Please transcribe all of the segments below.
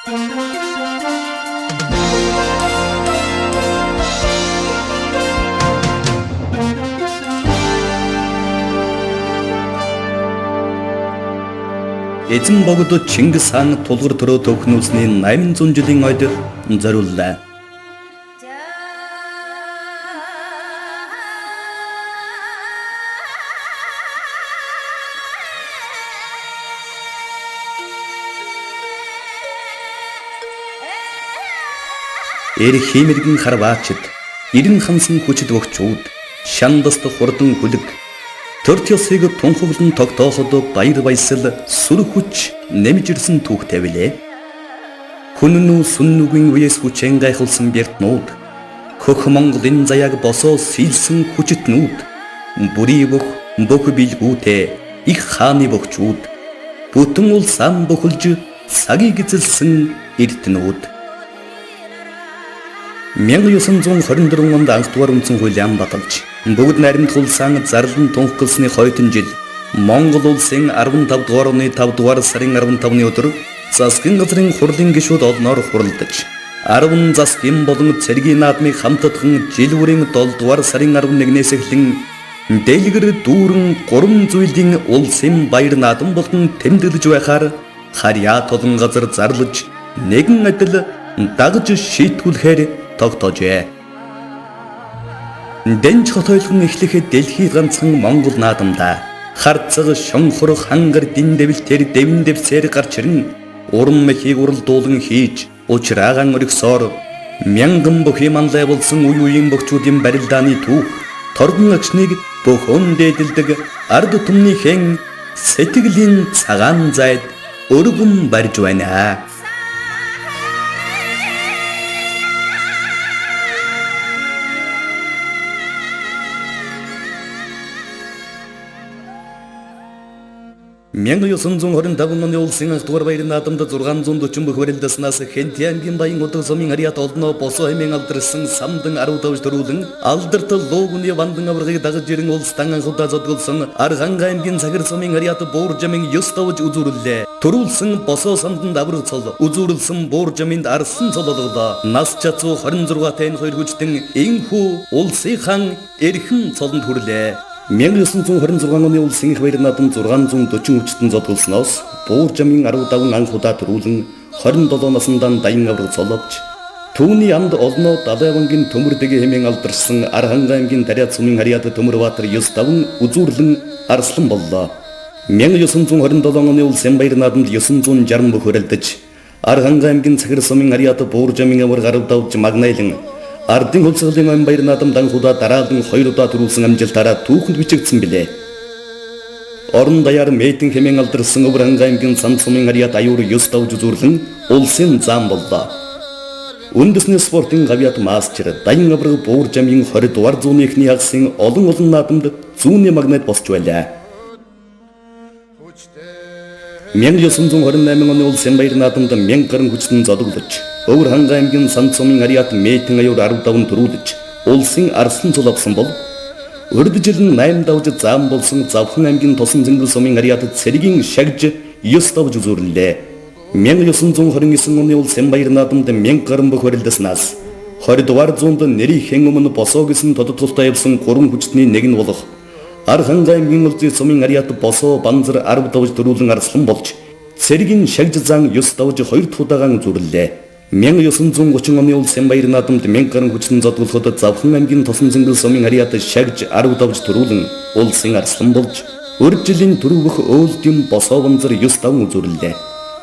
Эзэн богд Чингис хаан тулгар төрөө төвхнүүлсний 800 жилийн ойд зориуллаа. Эр хиймэргэн харваачд, ирэн хансан хүчит өгчүүд, шандаст хурдан хүлэг, төрт ёсыг тунхаглан тогтооход баяр баясгал сүр хүч нэмж ирсэн түүхтэй билээ. Хүннүү сүннүгийн үеэс хүчэн гайхалсан бэртнүүд, хөх Монголын заяаг босоо сэлсэн хүчитнүүд, бүрий бүх билгүүтэй их хааны богчүүд, бүтэн улсаан бохолж цагийг эзэлсэн эрдэнүүд. 1924 онд анхдугаар үндсэн хуулийн баталж, бүгд найрамдах улсаан зарлан тунхагласны хойтон жил Монгол улсын 15 дугаар оны 5 дугаар сарын 15-ны өдөр засгийн газрын хурлын гишүүд олноор хуралдаж, 10 засгийн болон цэргийн наадмыг хамтдаган жил бүрийн 7 дугаар сарын 11-ээс эхлэн дэлгэр дүүрэн 3 зүйлийн улсын баяр наадам болон тэмдэглэж байхаар харьяа толон газар зарлаж нэгэн адил дагж шийтгүүлэхээр тогтоожээ. Дэнч хотойлгон эхлэхэд дэлхийд ганцхан Монгол наадамда харцаг шонхор хангар дин дэвэлтэр дэвэн дэвсээр гарч ирэн уран мэхийг уралдуулан хийж учраагаан өргсөөр мянган бүхий манлай болсон үе үеийн богчуудын барилдааны түүх торгон агшныг бөхөн дээдэлдэг ард түмнийхэн сэтгэлийн цагаан зайд өргөн барьж байна. Мянган 925 оны улсын анхдугаар баяр наадамд 640 бүх барилдаснаас Хэнти аймгийн Баян удаг сумын харьяат олноо босоо хэмээн алдарсан самдан 15 төрүүлэн алдарт луугны вандан аврагыг дагаж ирэн улстан анхудаа зодголсон Арганга аймгийн Цагир сумын харьяат бууржамын 9 давж үзүүрлээ. Төрүүлсэн босоо самдан авраг цол үзүүрлсэн бууржамынд арсан цол олголоо. Нас чацуу 26-тай 2 хүчтэн энхүү улсынхан эрхэн цолонд хүрлээ. 1926 оны улсын их баяр наадам 640 хүчтэн зодголсноос бууржамын 15 анхудаа төрүүлэн 27 наснда даян авраг цоловч түүний амд олноо Далайвангийн төмөрдөг хэмээн алдарсан Арганга аймгийн Дариат сумын харьяат Төмөрбаатар 9 үзүүрлэн арслан боллоо. 1927 оны улсын баяр наадамд 960 бүх хөрөлдөж Арганга аймгийн Цагир сумын харьяат бууржамын авраг 15 магнайлан ардын хөлсгөлийн ам баяр наадамд анхудаа дараалан 2 удаа төрүүлсэн амжилтаараа түүхэнд бичигдсэн билээ. Орон даяар Мэйтэн хэмээн алдарсан Өвранга аймгийн Сан сумын харьяат аюур 9 давж үзүүрлэн улсын зам боллоо. Үндэсний спортын гавьяат мастер даян авраг бууржамын 20 дугаар зууны эхний хагсын олон наадамд зүүнний магнайт босч байлаа. 1928 оны улсын баяр наадамд 1000 гаруй хүчтэн зодоглож Өвранга аймгийн Сан сумын харьяат Мэйтэн аюур 15 төрүүлж улсын арслан цол авсан бол урд жил 8 давж зам болсон Завхан аймгийн Тосон зэнгэл сумын харьяат Цэргийн шагж 9 давж үзүүрлээ. 1929 оны улсын баяр наадамд 1000 гаруй бүх барилдаснаас 20 дугаар зуунд нэрийнхэн өмнө босоо гэсэн тодотголтой явсан 3 хүчтний нэг нь болох Арганга аймгийн Улзий сумын харьяат босоо банзар 10 давж төрүүлэн арслан болж Цэргийн шагж зан 9 давж 2 дахь удаагаан үзүүрлээ. 1930 оны улсын баяр наадамд 1000 гаруй хүчтэн зодголоход Завхан аймгийн Тосон зэнгэл сумын харьяат шагж 10 давж төрүүлэн улсын арслан болж урд жилийн төрөвөх өөлтийн босоо банзар 9 давн үзүүрлээ.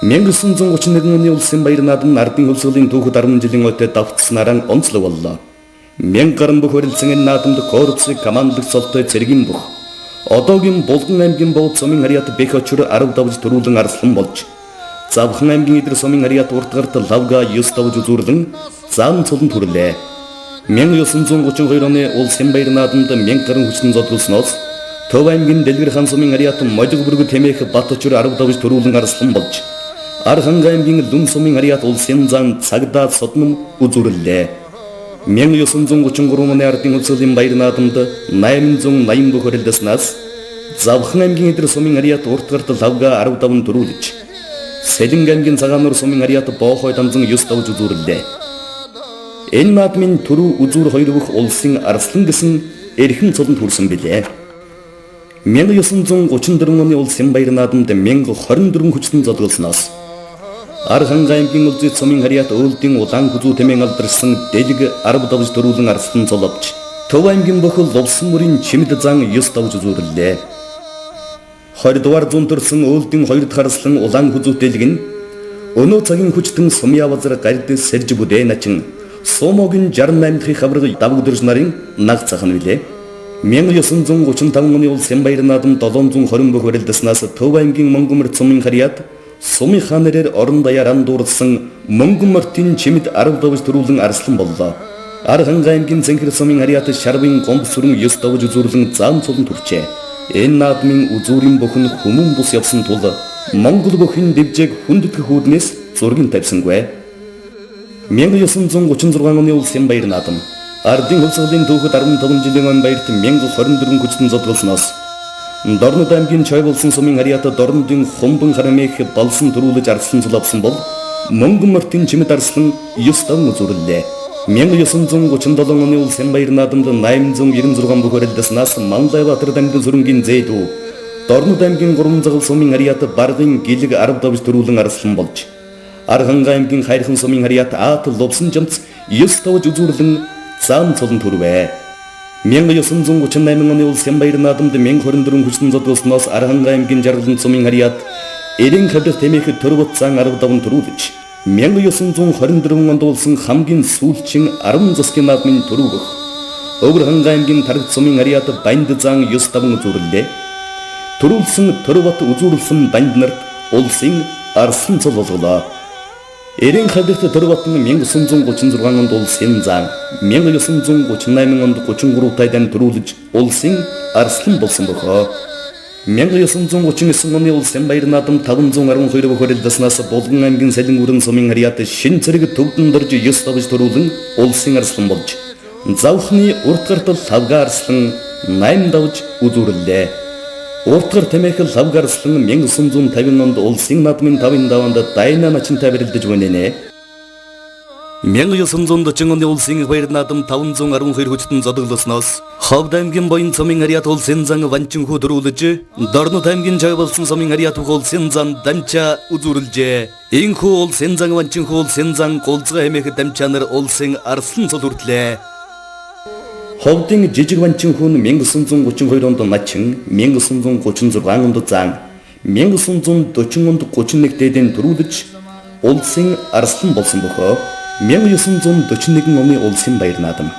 1931 оны улсын баяр наадам ардын хөлсгөлийн түүхэд 10 жилийн ойтой давтснараа онцлог боллоо. 1000 гаруй бүх барилдсан энэ наадамд корпусыг командлах цолтой Цэргийн бүх одоогийн Булган аймгийн Богд сумын харьяат Бэх очор 10 давж төрүүлэн арслан болж Завхан аймгийн Идэр сумын харьяат уртгарт Лавга 9 давж үзүүрлэн зам цолонд хүрлээ. 1932 оны улсын баяр наадамд 1000 гаруй хүчтэн зодголсноос Төв аймгийн Дэлгэр хаан сумын харьяат Можиг бүрэг Тэмээх Бат очор 10 давж төрүүлэн арслан болж Арганга аймгийн Лүн сумын харьяат улсын зан цагдаа содном үзүүрлээ. 1933 оны ардын хөлсгөлийн баяр наадамд 880 бүх барилдаснаас Завхан аймгийн Идэр сумын харьяат уртгарт Лавга 15 төрүүлж Сэлэнг аймгийн цагаануур сумын ариат боохой дамжин ёс давж үзүүрлээ. Энэ наадмын түрүү үзүүр хоёр бүх улсын арслан гэсэн эрхэм цолонд хүрсэн билээ. 1934 оны улсын баяр наадамд 1024 хүчтэн зодголсноос Архангай аймгийн Улзит сумын ариат өвөлдийн улаан хүзүү тэмээн алдарсан дэлг 10 давж төрүүлэн арслан цоловч Төв аймгийн бохол ловсон мөрийн чимэд зан ёс давж үзүүрлээ. 20 дугаар зуун төрсэн өвөлдийн 2 дахь арслан улаан хүзүү дэлг нь өнөө цагийн хүчтэн сумья базар гард сэрж бүдэ начин Сомогийн 68 дахь хавраг давгдэрж нарын наг цахан билээ. 1935 оны улсын баяр наадам 720 бүх барилдаснаас Төв аймгийн Монгоморт сумын харьяат Сумын хаанараар орон даяар андуурсан Монгомортын чимэд 10 давж төрүүлэн арслан боллоо. Архангай аймгийн Зэнхэр сумын харьяат Шарвын гомб сүрэн ёс давж үзүүрлэн зам цолон төрчээ. Энэ наадмын үзүүрийн бүхэн хүмүүн бус явсан тул Монгол бүхэн дэвжээг хүндэтгэх үүднээс зургийн тавьсангүй. 1936 оны улсын баяр наадам Ардын хувьсгалын түүхэд 15 жилийн өмнө баярт 1024 хүчтэн зодголсноос Дорнод аймгийн Чой болсон сумын харьяат Дорнодын Хумбан харамэх балсан төрүүлж арслан цулавсан бол Монгомортын чимэд арслан ёс давн үзүүрлээ. 1937 оны улсын баяр наадамд 896 бүх барилдаснаас Манлайбаатар дамжин сүрэнгийн зэйдүү Дорнод аймгийн Гурван загал сумын харьяат Баргын гэлэг 10 давж төрүүлэн арслан болж Архангай аймгийн Хайрхан сумын харьяат Аат ловсон жамц ёс давж үзүүрлэн зам цолон төрвэ. 1938 оны улсын баяр наадамд 1024 хүчтэн зодголсноос Архангай аймгийн Жаргалан сумын харьяат Эрен хавдах тэмээхэд төрөвт зан 10 давн төрүүлж 1924 онд улсын хамгийн сүүлчийн 10 засгийн наадмын төрөвөх Өвөрхангай аймгийн Тархит сумын харьяат Банд зан ёс давн үзүүрлээ. Төрүүлсэн төрөвт үзүүрлсэн банд нарт улсын арслан цол болголоо. Эрен хавдах төрөвтн 1936 онд улсын зан 1938 онд 33 тайдан төрүүлж улсын арслан болсон бохоо. 1939 оны улсын баяр наадам 512 бүх барилдаснаас Булган аймгийн Салин өрн сумын харьяат Шин цэрэг төвдөн дорж ёс давж төрүүлэн улсын арслан болж завхны урт гартал лавга арслан 8 давж үзүүрлээ. Уртгар тэмээх лавга арслан 1950 онд улсын наадмын 5 даванд дайна начинтай барилдаж байна. 1940 оны улсын баяр наадам 512 хүчтэн зодголсноос Ховд аймгийн Боин сумын харьяат улсын зан ванчин хүү төрүүлж Дорнод аймгийн Чой болсон сумын харьяат улсын зан дамча үзүүрлжээ. Инхүү улсын зан ванчин хүү улсын зан гулцгай хэмээх дамчаанаар улсын арслан цол хүртлээ. Ховдын жижиг ванчин хүн 1932 онд начин 1936 онд зан 1940 онд 31 дээдэн төрүүлж улсын арслан болсон бохоо. 1941 оны улсын баяр наадам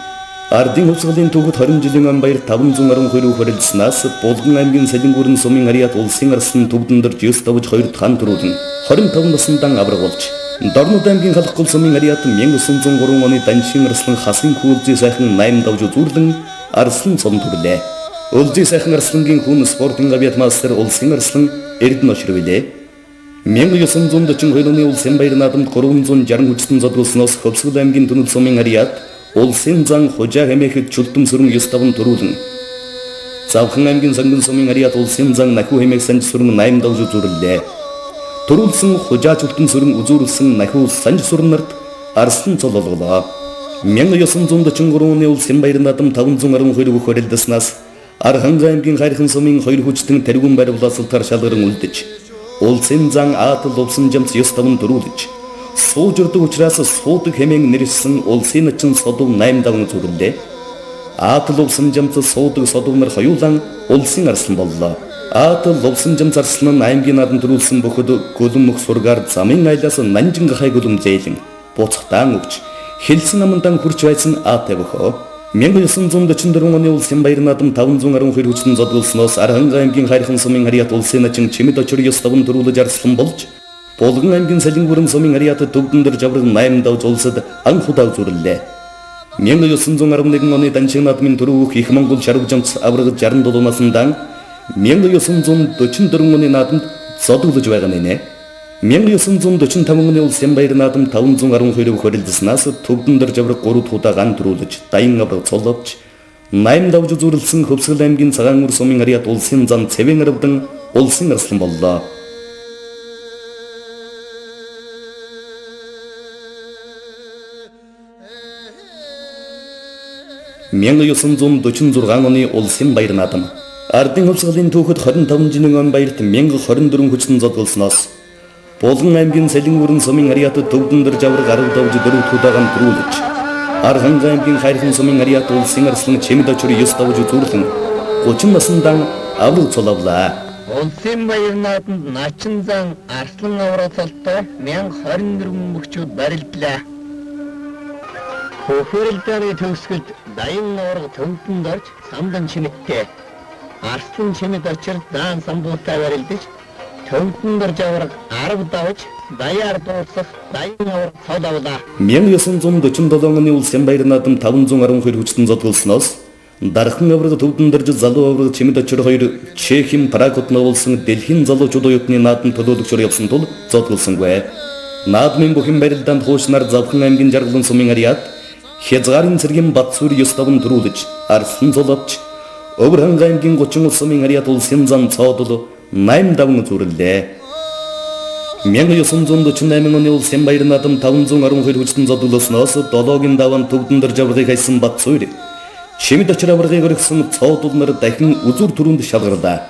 Ардын хувьсгалын түүхэд 20 жилийн өмнө баяр 512 бүх барилдаснаас Булган аймгийн Салингүрэн сумын харьяат улсын арслан төвдөн дорж ёс давж 2 дахь төрүүлэн 25 насндаа авраг болж Дорнод аймгийн Халахгүй сумын харьяат 1903 оны Даншин арслан Хасын Хүүлзий сайхан 8 давж үзүүрлэн арслан цолон төрлөө. Улзий сайхан арслангийн хүн спортын авиат мастер улсын арслан Эрдэнэ оширвэлээ. 1942 оны улсын баяр наадамд 360 хүчтэн зодголсноос Хөвсгөл аймгийн Түнэл сумын харьяат улсын зан хужаа хэмээхэд чөлтөм сүрэн ёс давн төрүүлэн Завхан аймгийн Санган сумын харьяат улсын зан нахиу хэмээх санж сүрэн 8 давж үзүүрлээ. Төрүүлсэн хужаа чөлтөн сүрэн үзүүрлсэн нахиу санж сүрэн нарт арслан цол болголоо. 1943 оны улсын баяр наадам 512 бүх барилдаснаас Архангай аймгийн Хайрхан сумын 2 хүчтэн тэргүүн барилдасалтаар шалгаран үлдэж улсын зан Аат ловсон жамц ёс давн төрүүлж суужирдаг учраас суудаг хэмээн нэрсэн улсын начин содов 8 давн зүрлээ. Аат ловсон жамц суудаг содов нар хоёулан улсын арслан боллоо. Аат ловсон жамц арслан нь аймгийн наадам төрүүлсэн бөхөд гөлөн мөх сургаар замын айлаас нанжин гахай гөлөм зэйлэн буцахтаан өгч хэлсэн амандан хурч байсан Аат бөхөө. 1944 оны улсын баяр наадам 512 хүчтэн зодголсноос Архангай аймгийн Хайрхан сумын харьяат улсын начин чимэд очир ёс давн төрүүлж арслан болж Булган аймгийн Салингүрэн сумын харьяат төвдөн дорж авраг 8 давж улсад анх удаа зүрлээ. 1911 оны Даншин наадмын төрөвөх Их Монгол шарав жамц авраг 67 насндан 1944 оны наадамд зодголж байгаа нэ. 1945 оны улсын баяр наадам 512 бүх барилдаснаас төвдөн дорж авраг 3 удаа ган төрүүлж даян авраг цоловч 8 давж зүрлсэн Хөвсгөл аймгийн Цагаануур сумын харьяат улсын зан цэвэн арвдан улсын арслан боллоо. 1946 оны Улсын баяр наадам. Ардын хувьсгалын түүхэд 25 жилийн он баярт 1024 хүчтэн зодголсноос Болгон аймгийн Салин өрн сумын ариатад төвдөндөр жавраг 10 давж 4 тудаагаан төрүүлж Архангай аймгийн Хайрхан сумын ариат Улсын арслан чимэд очир 9 давж зүрлэн 30 насндаа аврал цоловлаа. Улсын баяр наадамд Начинзан арслан аврал цолтой 1024 мөгчүүд барилдлаа. Хөхөрлөдөө төгсгөлд дайын авраг төвдөнд орж самдан чимэгтэй. Арслан чимэд очир даан самбуутай барилдаж төвдөнд орж авраг 10 давж даяар дуусах дайын авраг цоловлаа. 1947 оны Улсын баяр наадам 512 хүчтэн зодголсноос дархан авраг төвдөнд орж залуу авраг чимэд очир хоёр Чехийн Прагот новолсон дэлхийн залуучууд оюутны наадам төлөөлөгчөөр явсан тул зодголсонгүй. Наадмын бүхэн барилдаанд хуучнаар Завхан аймгийн Жаргалан сумын ариат Хязгарын цэргийн Батсуур 9 давн төрүүлж арслан золовч Өвөрхангай аймгийн 30 сумын ариат Улсын зан цоодол 8 давн зүрлээ. 1948 оны Улсын баяр наадам 512 хүчтэн зодголсноос 7-гийн даван төвдөнд орж аврагыг хайсан Батсуур чимэд очир аврагыг өргөсөн цоодол нар дахин үзүр түрүүнд шалгарлаа.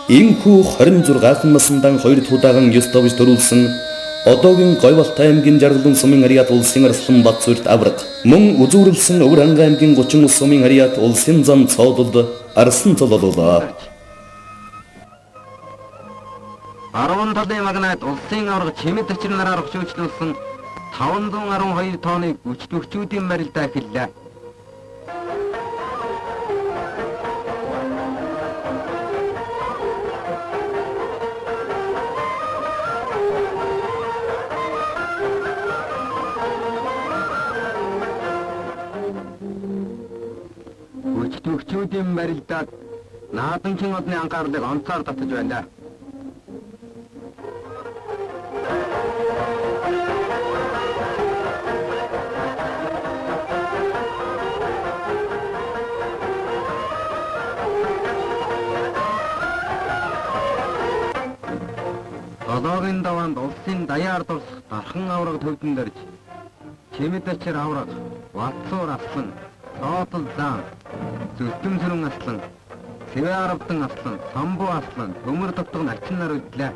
Инхүү 26 насндаа 2 тудаагаан 9 давж төрүүлсэн одоогийн Говьалтай аймгийн Жаргалан сумын ариат Улсын арслан Батсуурт авраг мөн үзүүрлсэн Өвөрхангай аймгийн 30 сумын ариат Улсын зан цоодолд арслан цололоо. 10 талын магнайт Улсын авраг чимэд очир нараар өгчүүлсэн 512 тонны өчтөгчүүдийн барилдаа эхэллээ. Өчтөгчүүдийн барилдаад наадамчин одны анхаарлыг онцоор татаж байна. Одоогийн даваанд Улсын даяар дурсах дархан авраг төвдөнд орж чимэд очир авраг Батсуур аслан Цоодол зан Зүлтэн сүрэн аслан Сэвэ аравдан аслан Самбуу аслан Төмөр дутган начин нар үлдлээ.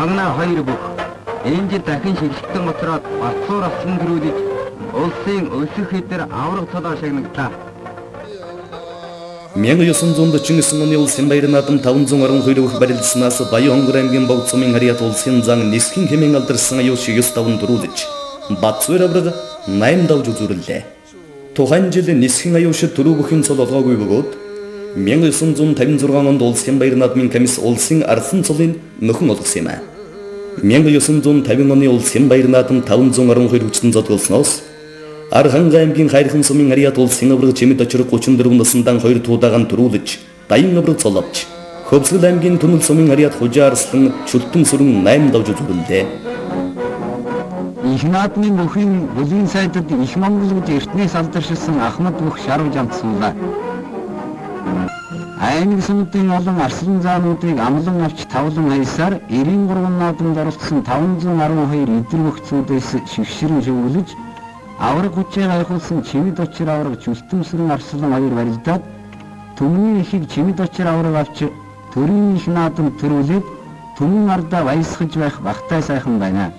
Магна хоёр бүх энэ жил дахин шигшгтэн гоцроод Батсуур аслан төрүүлж улсын өсөх хэдэр авраг цолоо шагнагдлаа. 1949 оны Улсын баяр наадам 512 бүх барилдсанаас Баян хонгор аймгийн Богд сумын ариат Улсын зан нисхэн хэмээн алдарсан аюулш 9 давн төрүүлж Батсуур авраг 8 давж үзүүллээ. Тухайн жил нисхэн аюулш төрөө бүхэн цол олгоогүй бөгөөд 1956 онд Улсын баяр наадмын комисс Улсын арслан цолын нөхөн олгосон юм. 1950 оны Улсын баяр наадам 512 хүчтэн зодголсноос Архангай аймгийн Хайрхан сумын ариат Улсын авраг чимэд очир 34 насндан 2 тудаагаан төрүүлж дайын авраг цоловч Хөвсгөл аймгийн Түнэл сумын ариат Хужаа арслан Чүлтэн сүрэн 8 давж зүрлээ. Их наадмын бүхэн бүлгийн сайдад их монголчууд эртнээс алдаршилсан Ахмад бүх шарв жамцсанлаа. Аймаг сүмдийн олон арслан заануудыг амлан авч тавлан хайсаар 93 наадамд оролцсон 512 эдэр хөгцүүдээс шигшрэн шөвлөж авраг хүчээр хайхуулсан чимэд очир авраг Чүлтэмсрэн арслан хоёр барилдаад Түмний ихийг чимэд очир авраг авч төрийн их наадам төрүүлээд Түмэн ардаа баясгаж байх багтай сайхан байна.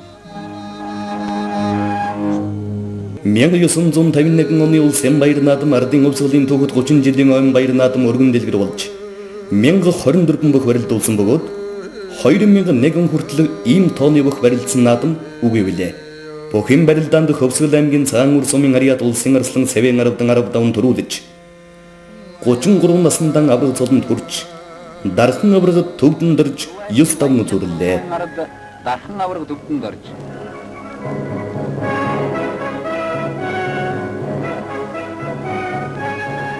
1951 оны Улсын баяр наадам ардын хувьсгалын түүхэд 30 жилийн ойн баяр наадам өргөн дэлгэр болж 1024 бүх барилдуулсан бөгөөд 2001 хүртэл ийм тооны бүх барилдсан наадам үгүй билээ. Бүхэн барилдаанд Хөвсгөл аймгийн Цагаан үр сумын ариат Улсын арслан Сэвэн аравдан 10 давн төрүүлж 33 насындан авраг цолон төрж дархан аврагт төвдөн дөрж 9-5 үзүүллээ. дархан авраг төвдөн дорж.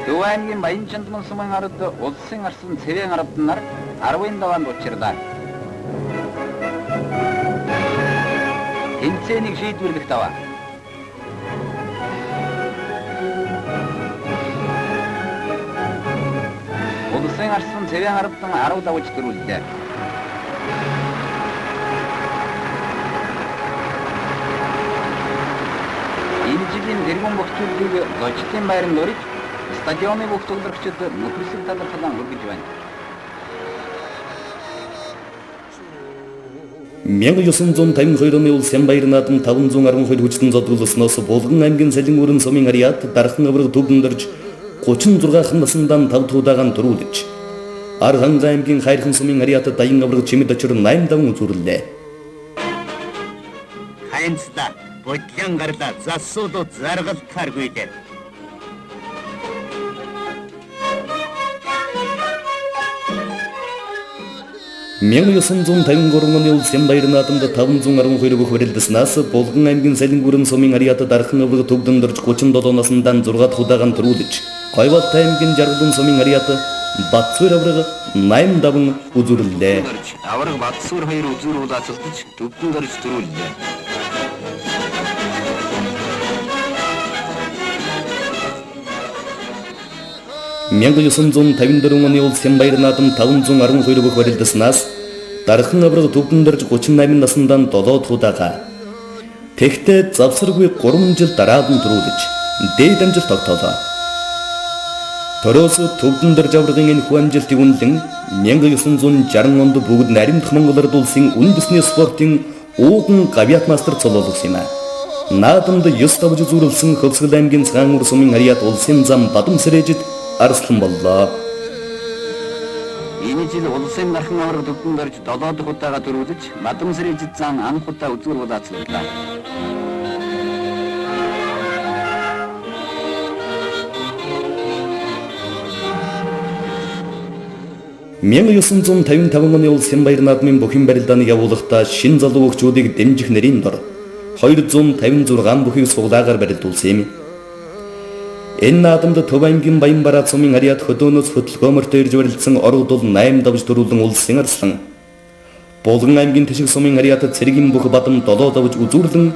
Төв аймгийн Баянчандман сумын ард улсын арслан Цэвэн ард нар 15-нд учирдаа. Тэмцээнийг шийдвэрлэх даваа. Улсын арслан Цэвэн ардын 10 давж дөрвөллээ. Энэ жилийн тэргуун бохирлыг логистикийн байранд өрж стадионы бүх тоглогчид нөхөрлөг талархлан өргөж байна. 1952 оны улсын баяр наадам 512 хүчтэн зодголсноос Булган аймгийн Салин өрн сумын ариат дархан авраг төвдөн дөрж 36 насындан 5 туудагаан төрүүлж Архан аймгийн Хайрхан сумын ариат даян авраг чимэд очир 8 даван үзүүллээ. Хайнцда бодлон гарлаа засуудууд заргалтааргүй дээ. 1953 оны улсын баяр наадамд 512 бүх барилдаснаас Булган аймгийн Салин өрн сумын ариат дархан авраг төвдөн дөрж 37 насындан 6 туудагаан төрүүлж Гойвалт аймгийн Жаргалан сумын ариат Батсуур авраг 8 даван үзүүллээ. Авраг Батсуур 2 үзүүр удаацалдаж төвдөн дөрж төрүүллээ. 1954 оны улсын баяр наадам 512 бүх барилдаснаас дархан авраг төвдөн дөрж 38 насындан 7 туудагаа. Тэгтээ завсаргүй 3 жил дараад нь төрүүлж дээд амжилт тогтоолоо. Төрөөс төвдөн дөрж аврагын энэ хүү амжилтыг үнэлэн 1960 онд бүгд наримдах Монгол Ард улсын үндэсний спортын ууган гавьяат мастер цолоолгосон юм. Наадамд 9 давж зүйрлсэн Хөвсгөл аймгийн Цагаан сумын ариат улсын зам Бадам Сэрэжид арслан боллоо. Энэ жил улсын дархан авраг төвдөн дөрж 7 дахь удаага төрүүлж Бадам Сэрэжид зам анх удаа үзүүр удаацлаа. 1955 оны улсын баяр наадмын бүхэн барилдааны явуулахдаа шин залуу хөгчүүдийг дэмжих нэрийн дор 256 бүхийг суглаагаар барилдуулсан юм. Энэ наадамд Төв аймгийн Баянбараа сумын ариат хөдөөнөөс хөдөлгөөнөөртөө ирж барилдсан оргодол 8 давж төрүүлэн улсын арслан Булган аймгийн Тишиг сумын ариат Цэрэгийн бүх Бадам 7 давж үзүүрлэн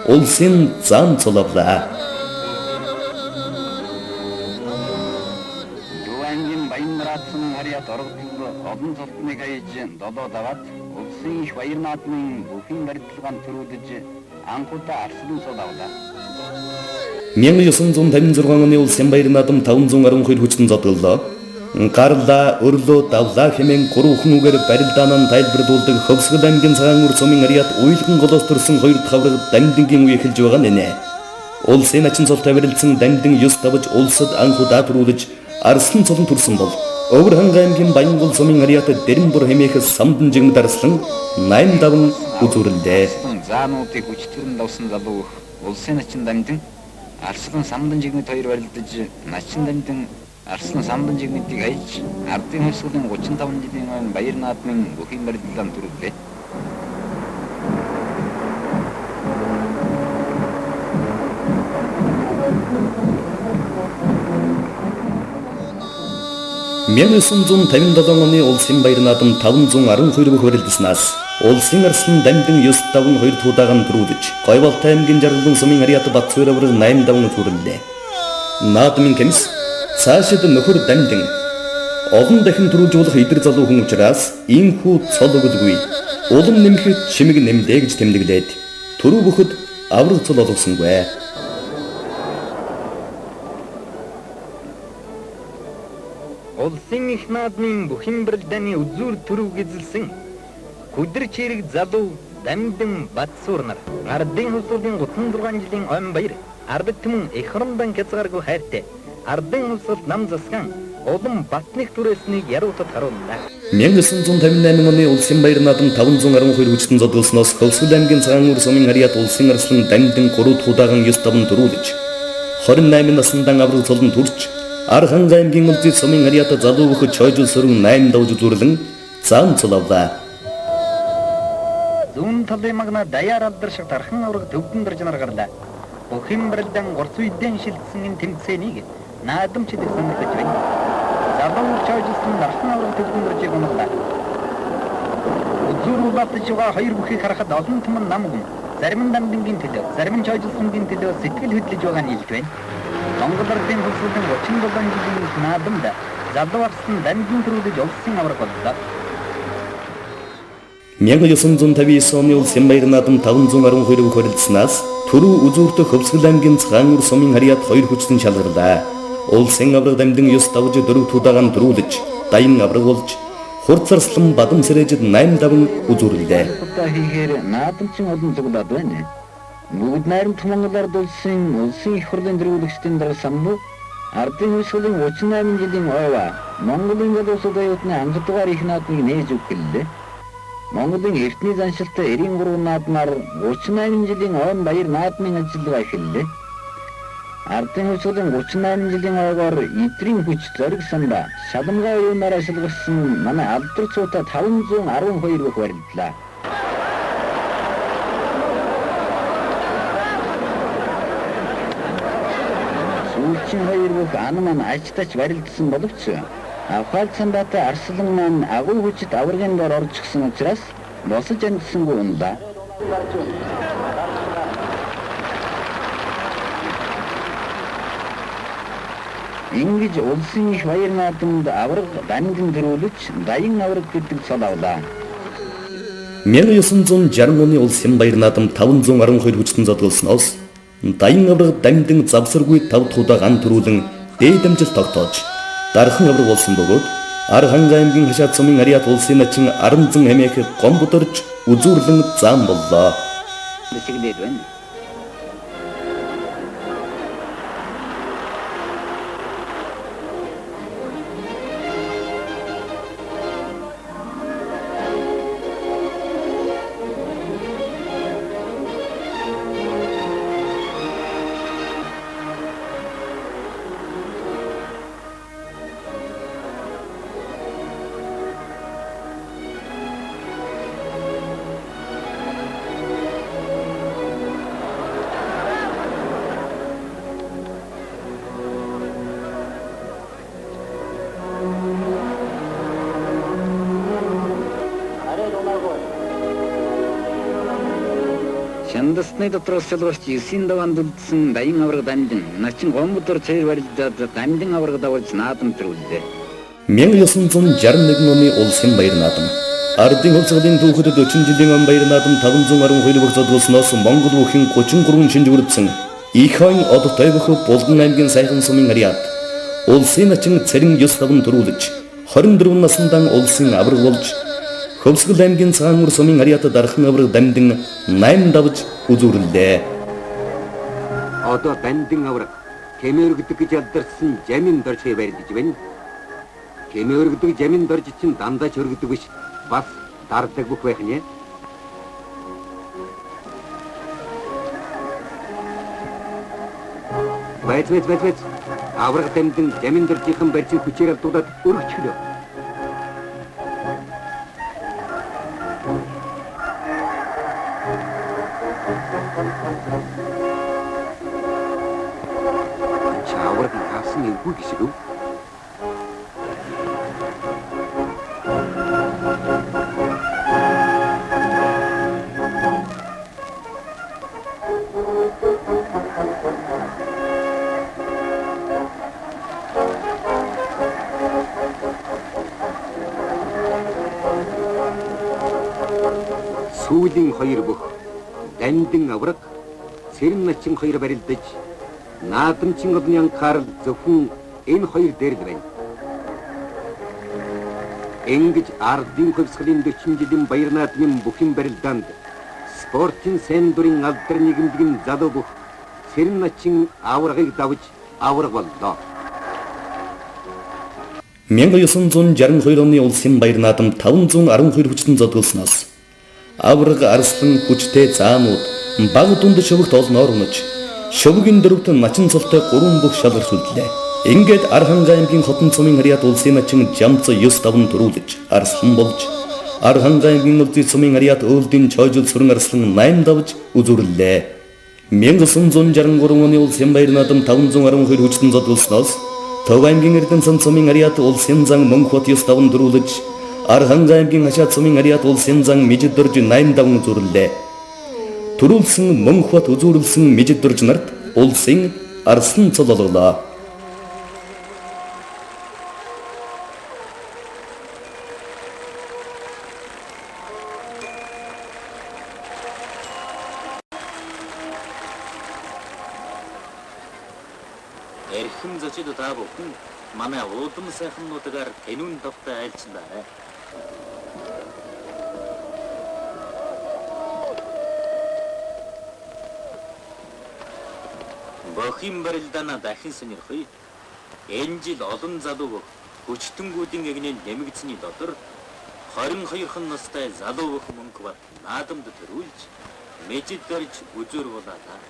улсын зам цолоолаа. Төв аймгийн Баянбараа сумын ариат оргодол одон цолтныг аяж 7 даваад улсын их баяр наадмын бүхэн барилдлагаан төрүүлж анхудаа арслан суулаа. 1956 оны улсын баяр наадам 512 хүчтэн зодголоо. Гарла, өрлөө, давлаа хэмээн 3 хүн үгээр барилдаанаа тайлбарлуулдаг Хөвсгөл аймгийн Цагаан сумын ариат уйлган голоос төрсэн 2 дахь авраг Дамдингийн үе эхэлж байгаа нэ. Улсын ачин цолтой барилдсан Дамдин 9 давж улсад анхудаа төрүүлж арслан цолон төрсөн бол Өвөрхан аймгийн Баянгол сумын ариат Дэрэнбүр хэмээх самдан жигмэд арслан 8 даван үзүүрлээ. Заануудыг хүчтэрэн давсан залуу улсын ачин Дамдин арслан самдан жигмэд 2 барилдаж начин Дамдин арслан самдан жигмэдийг аяж ардын хөвсгөлийн 35 жилийн өмнө баяр наадмын бүхэн барилдаан төрүүлээ. Мянгасын 57 оны улсын баяр наадам 512 бүх барилдаснаас улсын арслан Дамдин 952 туудагаан төрүүлж Гойвалт аймгийн Жаргалан сумын ариат Батсуур авраг 8 даван төрүүллээ. Наадмын комисс цаашид нөхөр Дамдин олон дахин төрүүлжүүлэх идэр залуу хүн учраас ийхүү цол өгөлгүй улам нэмэхэд чимэг нэмлээ гэж тэмдэглээд төрөө бүхэд авраг цол олгосонгүй. Улсын их наадмын бүхэн барилдааны үзүүр төрөв эзэлсэн хүдэр чирэг залуу Дамдин Батсуур нар ардын хөвсгөлийн 36 жилийн ом баяр ард түмэн их хоромдон хязгааргүй хайртай ардын хөвсгөл нам засган улам батных түрээснийг яруудад харууллаа. 1958 оны улсын баяр наадам 512 хүчтэн зодголсноос Хөвсгөл аймгийн Цагаан сумын ариат улсын арслан Дамдин 3 туудагаан 9 даван төрүүлж 28 насындан авраг цолон төрж Архан аймгийн улсын сумын ариата залуу хөх чойж сөрөн 8 давж зүрлэн зам цолавда. Зүүн талын магна даяар алдар шиг тархан авраг төвдөн дөрж наргарлаа. Бүхэн бэрэлдэн гурц үедэн шилжсэн энэ тэмцээнийг наадамч идэх санагдаж байна. Залуу чойжсэн тархан авраг төвдөн дөржийг унарлаа. Үзүүр батж байгаа хоёр бүхийг харахад олон түмэн намгүн. Зарим нь дамдингийн төлөө, зарим нь чойжсонгийн төлөө сэтгэл хөдлөж байгаа нь илж байна. Монгол Ардын хөлсөлтөн 37 жилийн наадамд залуу арсын дамжин төрүүлж улсын авраг боллоо. 1959 оны улсын баяр наадам 512 хоригдсанаас түрүү үзүүртө Хөвсгөл аймгийн Цагаанүр сумын харьяат 2 хүчтэн шалгарлаа. Улсын авраг дамдин 9 давж 4 тудагаан төрүүлж, даян авраг болж, хурцарслан бадам сэрээжид 8 давн үзүүрлээ. Одоо хийхээр наадамчин олон зүглаад байна. Бүгд найрамд Монголд улсын их хурлын дөрвөлөгчдийн дараа самбуу Ардын хөлсөлийн 38 жилийн ойва Монголын улсууд оюутны анхдугаар их наадмыг нээж өгөллөө. Монголын эртний заншилтай 93 наадмаар 38 жилийн ойн баяр наадмын ажиллагаа эхэллээ. Ардын хөлсөлийн 38 жилийн ойгоор эдрийн хүч зориг самба шалмгаа оюунаар ашигласан манай алдар цуута 512 бүх барилдлаа. Сүүлчийн хоёр бүх ан маань ажтач барилдсан боловч Авхаал Цамбатай Арслан маань агуу хүчит аврагын дор орчихсон учраас босож амжсангүй унлаа. Ингэж улсын их баяр наадамд авраг дамжин төрүүлж, даян авраг гэдэг цол авлаа. 1960 оны улсын баяр наадам 512 хүчтэн зодголсноос даян авраг дамжин завсаргүй 5 тудагаан төрүүлэн дээд амжилт тогтоож дархан авраг болсон бөгөөд Архан аймгийн хашаад сумын ариат улсын начин Аранзан хэмээх гом бодорж үзүүрлэн зам боллоо. Бисгэлээд байна. Шандасны дотроос шалгарч 9 даваанд үлдсэн даян авраг дамжин начин гомбодор цээр барилдаад дамжин авраг давж наадам төрүүллээ. 1961 оны улсын баяр наадам Ардын хөлсгөлийн түүхэд 40 жилийн он баяр наадам 512 бүх зодголсноос Монгол бүхэн 33 шинж үрдсэн их хойн одтой бүх Булган аймгийн сайхан сумын ариат улсын начин цэрэн 9 давн төрүүлж 24 насндаа улсын авраг болж Хөвсгөл аймгийн Цагаанүр сумын ариат дархан авраг дамдин 8 давж үзүүрлээ. Одоо дамдин авраг Кемөргдөг гэж алдарсан жамин дорчгийг барьдаж байна. Кемөргдөг жамин дорж чинь дандаа ч өргөдөг биш бас дардаг бүх байх нэ. Байц. Авраг дамдин жамин доржийнхан барьсан хүчээр алдуулаад өргөчлөө. Авраг хаасан энгүй гişиг үү? Сүүлийн хоёр бүх дамдин авраг цэрэн начин хоёр барилдаж наадамчин олны анхаарал зөвхөн энэ хоёр дээр л байна. Ингэж Ардын хөлсгөлийн 40 жилийн баяр наадмын бүхэн барилдаанд спортын сайн дурын алдар нийгэмдгийн залуу бүх цэрэн начин аврагыг давж авраг боллоо. 1962 оны улсын баяр наадам 512 хүчтэн зодголсноос авраг арслан хүчтэй заамууд баг дунд шөвөгт олон орнож шөвгийн дөрөвт начин цолтой 3 бүх шалгарч үлдлээ. Ингээд Архангай аймгийн Хотон цумын харьяат улсын ачин жамц 9-5 төрүүлж арслан болж Архангай аймгийн улсын цумын харьяат өөлдийн чойжул сүрэн арслан 8 давж үзүүрлээ. 1963 оны улсын баяр наадам 512 хүчтэн зодулснаас Төв аймгийн Эрдэнэсын цумын харьяат улсын зан Мөнх хот 9-5 төрүүлж Архангай аймгийн Хашаа цумын харьяат улсын зан Мижид дөрж 8 давн үзүүрлээ. Төрүүлсэн Мөнх хот үзүүрлсэн Мижид дөрж нарт улсын арслан цол олголоо. Эрхэм зочид та бүхэн манай уудам сайхнуудаар тэнүүн тавтай айлчлаарай. Бохим барилдаана дахин сонирхъя. Энэ жил олон залуу хүчтэнгүүдийн эгнээ нэмэгдсэний дотор 22хан настай залуу бүх мөнгө бат наадамд төрүүлж мэжид дөрж үзүүргуулаа.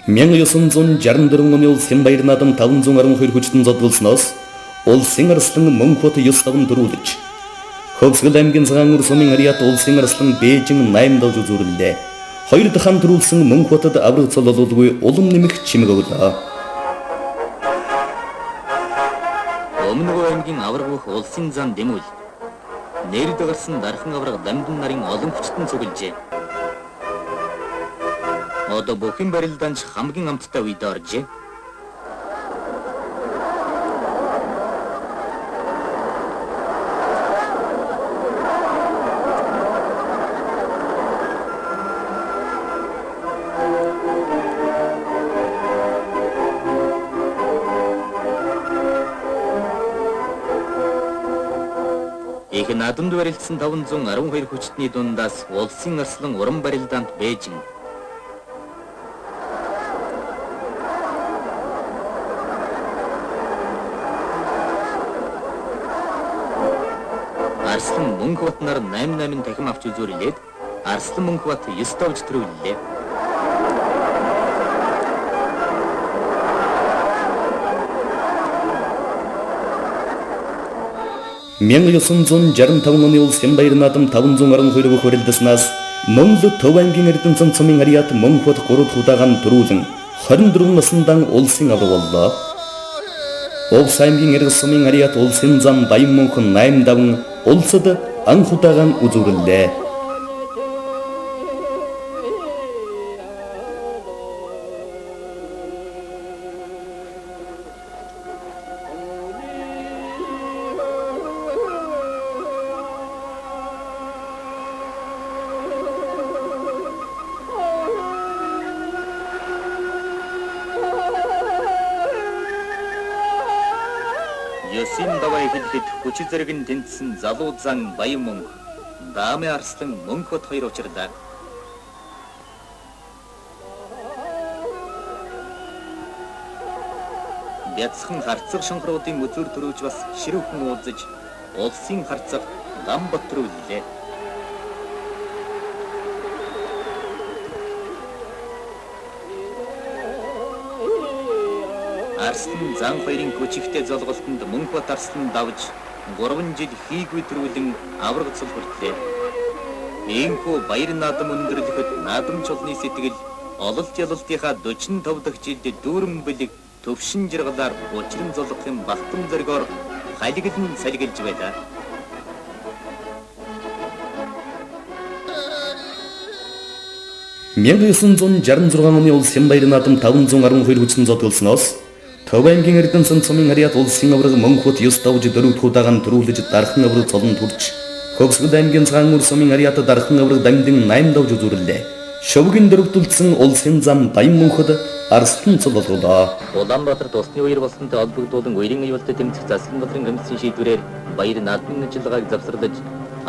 Мянган 964 оны улсын баяр наадам 512 хүчтэн зодулснаас улсын арслан Мөнх хот 9-5 төрүүлж Хөвсгөл аймгийн Цагаанүр сумын харьяат улсын арслан Бээжин 8 давж үзүүрлээ. Хоёр дахин төрүүлсэн Мөнх хотод авраг цол олуулгүй улам нэмэх чимэг өглөө. Өмнөгөө аймгийн авраг бүх улсын зан дэмүүл нэрд гарсан дархан авраг дамдын нарын олон хүчтэн цуглжээ. Одоо Бохим барилдаанч хамгийн амттай үед оржээ. Их наадамд барилдсан 512 хүчтний дундаас улсын арслан уран барилдаанд Бээжин Арслан Мөнх хотноор 88 дахин авч үзүүрлээд Арслан Мөнх хот 9 давж төрүүллээ. Мянган 965 оны улсын баяр наадам 512 бүх барилдаснаас Монгол Төв аймгийн Эрдэнэсын цумын харьяат Мөнх хот 3 дахь удаагаар төрүүлэн 24 насндаа улсын авраг боллоо. Улс аймгийн Эрдэнэс сумын харьяат улсын зам Баян Мөнх 8 давн улсад анх удаагаар үзүүрлээ. Ёсин давай хэлэхэд хүч зэрэг нь тэнцсэн залуу зан Баян Мөнх даамын арслан Мөнх хот хоёр учирдаа бяцхан харцаг шонхруудын үзүүр төрүүлж бас ширүүхэн уудаж улсын харцаг гам ботрүүллээ. Арслан зан хоёрын хүчигтэй золголтонд Мөнх хот арслан давж 3 жил хийгүй төрүүлэн авраг цол хүртлээ. Иймхүү баяр наадам өндөрлөхөд наадамч олны сэтгэл ололт ялалтынхаа 45 дахь жилд дүүрэн бэлэг төвшин жиргалаар учран золгохын бахтам зоргоор халиглан салгилж байлаа. Мянган 966 оны улсын баяр наадам 512 хүчтэн зодулснаас Төв аймгийн Эрдэнэсын цумын харьяат улсын авраг Мөнх хот 9 давж 4 дахь удаагаар төрүүлж дархан авраг цолон төрж Хөвсгөл аймгийн Цагаанүр сумын харьяат дархан авраг дамдын 8 давж үзүүрлээ. Шөвгийн дөрөвдөлдсөн улсын зам Баян мөнхөд Арслан цол болголоо. Улаанбаатар тосны үер болсонтой холбогдуулан үерийн аюултай тэмцэх Заслан Батрын комиссийн шийдвэрээр баяр наадмын ажиллагааг завсарлаж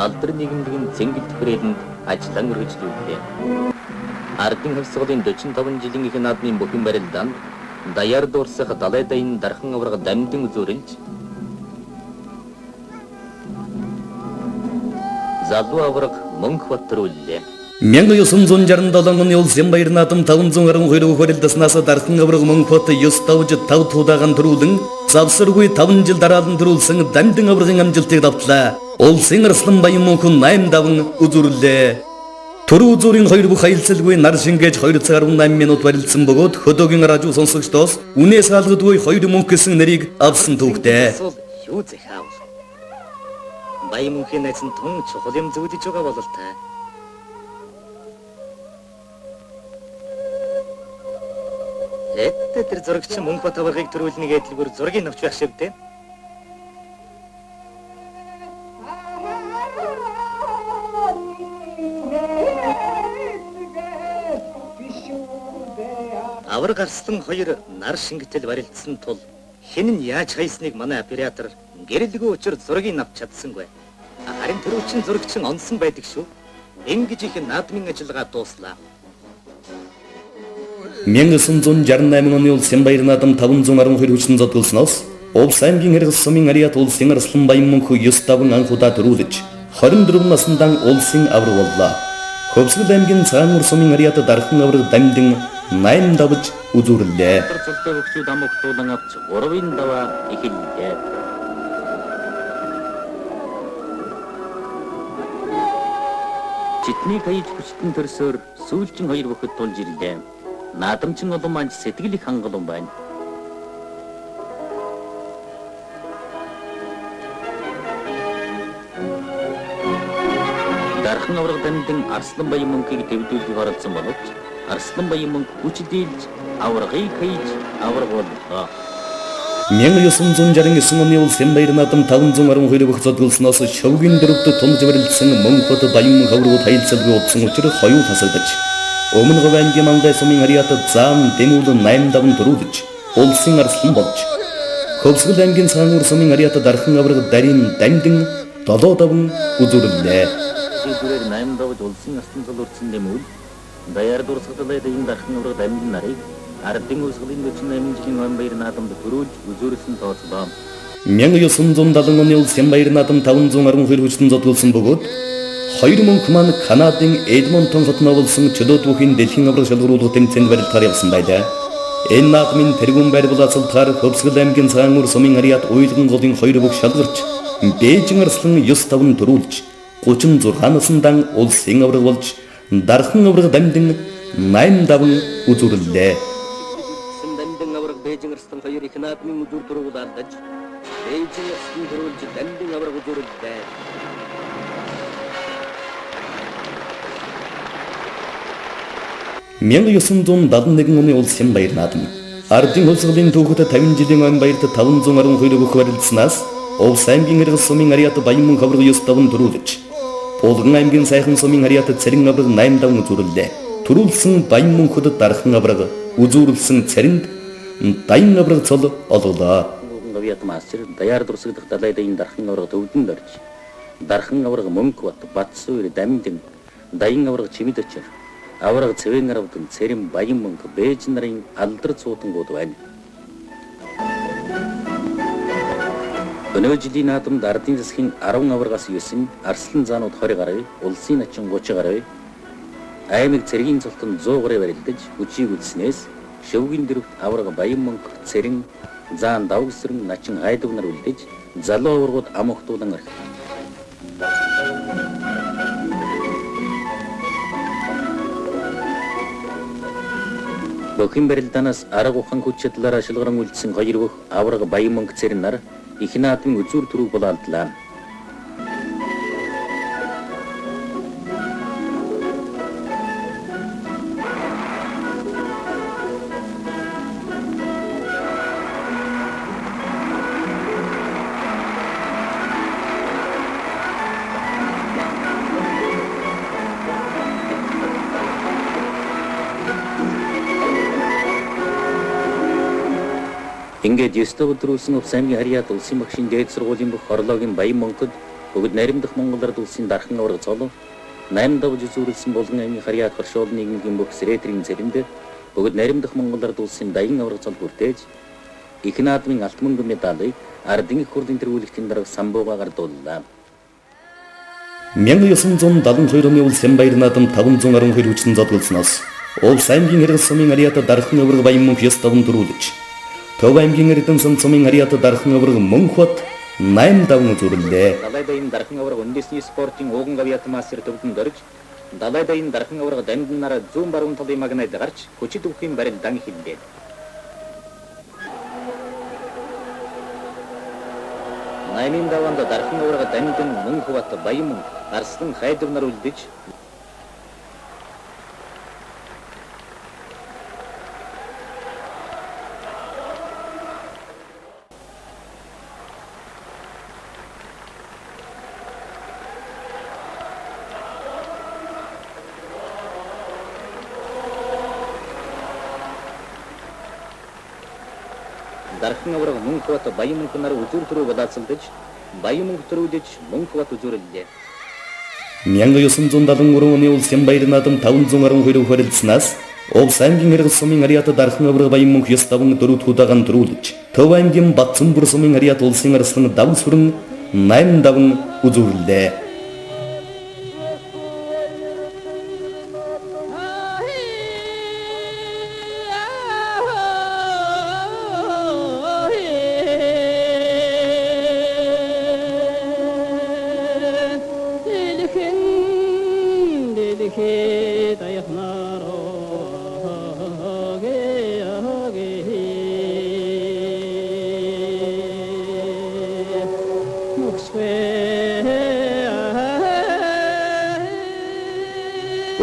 алдар нийгэмлэгийн цэнгэл төхрээлэнд ажиллан өргөжлүүллээ. Ардын хавсгалын 45 жилийн их наадмын бүхэн барилдаанд даяар дуурсах далай дайн дархан авраг дамдын үзүүрэлж залуу авраг мөнх баттрууллээ. 1967 оны улсын баяр наадам 512 хүрэлдэснээс дархан авраг мөнхөт 9 давж 5 туудаан төрүүлэн завсаргүй 5 жил дараалан төрүүлсэн дамдын аврагын амжилтыг давтлаа. Улсын Арслан Баян мөнхөн 8 давн үзүүрлээ. Төрөө үзүүрийн 2 бүх аялцалгүй нар шингээж 2 цаг 18 минут барилдсан бөгөөд хөдөөгийн радио сонсогчдоос үнээс хаалгадгүй 2 мөнх гэсэн нэрийг авсан түүхтэй. Юу зэхав? Баян мөнхийн найз нь тун чухал юм зүүдэж байгаа болол та. Эд тэр зурагч мөнх бат аврагыг төрүүлнэг эдлгүүр зургийг авч байх шиг дээ. Авраг Арслан 2 нар шингэтэл барилдсан тул хэн нь яаж хайсныг манай оператор гэрэлгүй учир зургийг авч чадсангүй. Харин тэр үчин зурагч онсон байдаг шүү. Ингэж их наадмын ажиллагаа дууслаа. 1968 оны улсын баяр наадам 512 хүчин зодголсноос Увс аймгийн Хэрэгс сумын Ариат улсын Арслан Баян мөнх 9 давн анхудаа төрүүлж 24 насндаа улсын авраг боллоо. Хөвсгөл аймгийн Цаануур сумын Ариат дархан авраг дамдын 8 давж үзүүрлээ. Цолтой хөгшүүд ам өгтүүлэн авч 3-ын даваа эхэллээ. Житний хаяж хүчтэн төрсөөр сүүлчин 2 бүхэд тулж ирлээ. Наадамчин олон маань сэтгэл их хангалуун байна. Дархан авраг дамдын Арслан Баян мөнхийг дэвдүүлэх оролцсон боловч Арслан Баян мөнх хүчдэлж аврагыг хаяж авраг боллоо. 1969 оны улсын баяр наадам 512 бүх зодголсноос шөвгийн дөрөвд тунж барилдсан мөнхөд Баян мөнх аврагууд хаялцалгүй утсан учраас хоёул тасагдаж Өмнө Говь аймгийн Мангай сумын Ариат заан дэмүүлэн 8 давн төрүүлж улсын Арслан болж Хөвсгөл аймгийн Цаануур сумын Ариат дархан авраг дарин дамдын 7 давн үзүүрлээ. Шийдвэрээр 8 давж улсын Арслан цол өрцөн дэмүүл даяар дурсгалтай дэйн дархан авраг дамдын нарыг ардын үсгэлийн 48 жилийн он баяр наадамд төрүүлж үзүүрлсэн тооцлоо. 1970 оны улсын баяр наадам 512 хүчин зодголсон бөгөөд 2 мөнх маань Канадын Эдмонтон хотноо болсон чөлөөт бүхийн дэлхийн авраг шалгаруулах тэмцээнд барилдахаар явсан байлаа. Энэ наадмын тэргүүн байр булаацалтаар Хөвсгөл аймгийн Цаануур сумын Ариат уйлган голын 2 бүх шалгарч Бээжин Арслан 9 давн төрүүлж 36 насндан улсын авраг болж дархан авраг дамдын 8 давн үзүүрлээ. Дамдын авраг Бээжин Арслан 2 их наадмын үзүүр төрүүлж Бээжин Арслан төрүүлж дамдын авраг үзүүрлээ. 1971 оны улсын баяр наадам ардын хөлсгөлийн түүхэд 50 жилийн он баярт 512 бүх барилдсанаас Увс аймгийн Хэрэгс сумын Ариат Баян мөнх авраг 9 давн төрүүлж Булган аймгийн Сайхан сумын Ариат Цэрэн авраг 8 давн үзүүрлээ. Төрүүлсэн Баян мөнхөд дархан авраг үзүүрлсэн Цэрэнд Даян авраг цол олголоо. Говьят мастер даяар дурсагдах далай дайн дархан авраг төвдөн дорж дархан авраг мөнх батсуур дамдын Даян авраг чимэд очир авраг цэвэн аравдан Цэрэн Баян мөнх Бээжин нарын алдар цуудангууд байна. Өнөө жилийн наадамд ардын засгийн 10 аврагаас 9, Арслан заанууд 20 гаруй, улсын начин 30 гаруй, аймаг цэргийн цолтон 100 гаруй барилдаж хүчийг үлдснээс шөвгийн дэрвт авраг Баян мөнх Цэрэн заан давгсран начин хайдаг нар үлдэж залуу аврагууд ам охтуулан арх. Бүхэн барилдаанаас арга ухаан хүч чадлаараа шалгаран үлдсэн 2 бүх авраг Баян мөнх Цэрэн нар их наадмын үзүүр төрөг болоолдлаа. Ингээд 9 давд төрүүлсэн Увс аймгийн Харьяат улсын багшийн дээд сургуулийн бүх орлоогийн Баян Монголд бүгд наримдах Монголд улсын дархан аварга цолов 8 давж үзүүлсэн Булган аймгийн Харьяат хоршоол нийгмийн бүх срэтрийн цэрэнд бүгд наримдах Монголд улсын Баян аварга цол бүртээж их наадмын алт мөнгөн медалийг ардын их хурлын тэргүүлэгтийн дарга самбууга гардууллаа. 1972 оны улсын баяр наадам 512 хүчтэн зодголсноос Увс аймгийн Хэрэг сумын Харьяат дархан аварга Баян Монг 9 давн төрүүлж Төв аймгийн Эрдэнэсын сумын Харьяат дархан аварга Мөнхбат 8 давн үзүүллээ. Далайдын дархан аварга үндэсний спортын ууган авиат мастер төвдөн дөрж Далайдын дархан аварга дамжнараа зүүн баруун талын магнайд гарч хүчит өвхийн барил дан хилдээ. Наймын даванд дархан аварга дамжин Мөнхбат Баян Монг Арслан хайдвар нар үлдэж дархан аварга Мөнхбат Баян Монг нар үзүүр төрөө бадаацалдаж Баян Монг төрүүлж Мөнхбат үзүүрлээ. 1973 оны улсын баяр наадам 512 хоригдсанаас Увс аймгийн Хэрэг сумын Харьяат дархан аварга Баян Монг 9 давн дөрөв удаагаан төрүүлж Төв аймгийн Батцанбүр сумын Харьяат улсын арслан давн сүрэн 8 давн үзүүллээ.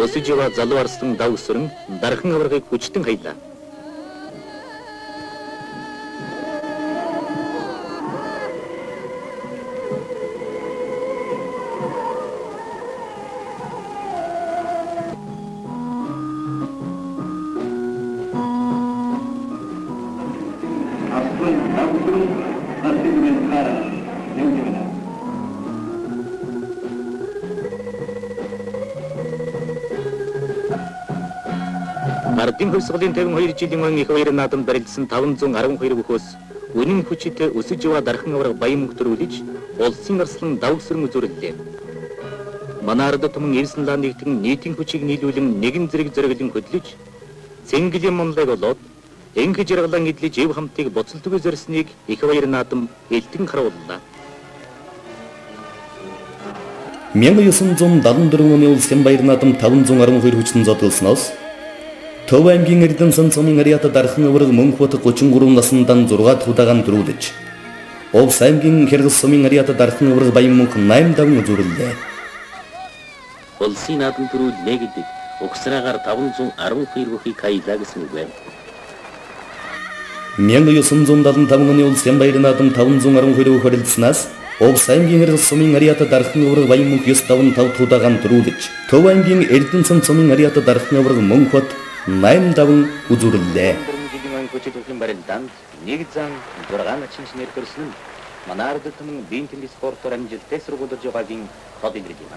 Өсөжөва залуу арслан дав сүрэн дархан аваргыг хүчтэн хаялаа. Ардын хөвсгөлийн 52 жилийн он их баяр наадамд барилдсан 512 бүхөөс үнэн хүчтэй өсөжөва дархан аварга Баян Монг төрүүлж улсын арслан дав сүрэн үзүүллээ. Манай ард түмэн Эрсэн лаа нэгтгэн нийтийн хүчийг нийлүүлэн нэгэн зэрэг зориглон хөдлөж цэнгэлийн монлыг болоод энхэ жаргалан эдлэж эв хамтыг боцолтгүй зорьсныг их баяр наадам элтэн харууллаа. 1974 оны улсын баяр наадам 512 хүчтэн зодголсноос Төв аймгийн Эрдэнэсын сумын Харьяат дархан аварга Мөнхбат 33 насындан 6 удаагаан төрүүлж Увс аймгийн Хэрэг сумын Харьяат дархан аварга Баян Монг 8 давн үзүүллээ. Улсын наадам төрүүлнэ гэдэг угсраагаар 512 бүхийг хаялаа гэсэн үг байна. 1975 оны улсын баяр наадам 512 хоригдсанаас Увс аймгийн Хэрэг сумын Харьяат дархан аварга Баян Монг 9 давн 5 удаагаан төрүүлж Төв аймгийн Эрдэнэсын сумын Харьяат дархан аварга Мөнхбат 8 давн үзүүллээ. Жилийн хүчит өвхийн барил данд нэг зам 6 начин нэр төрсөн нь манай ард түмэн биеийн тэмдэг спортоор амжилттай сургуулиуд яваагийн хот илрэл юм.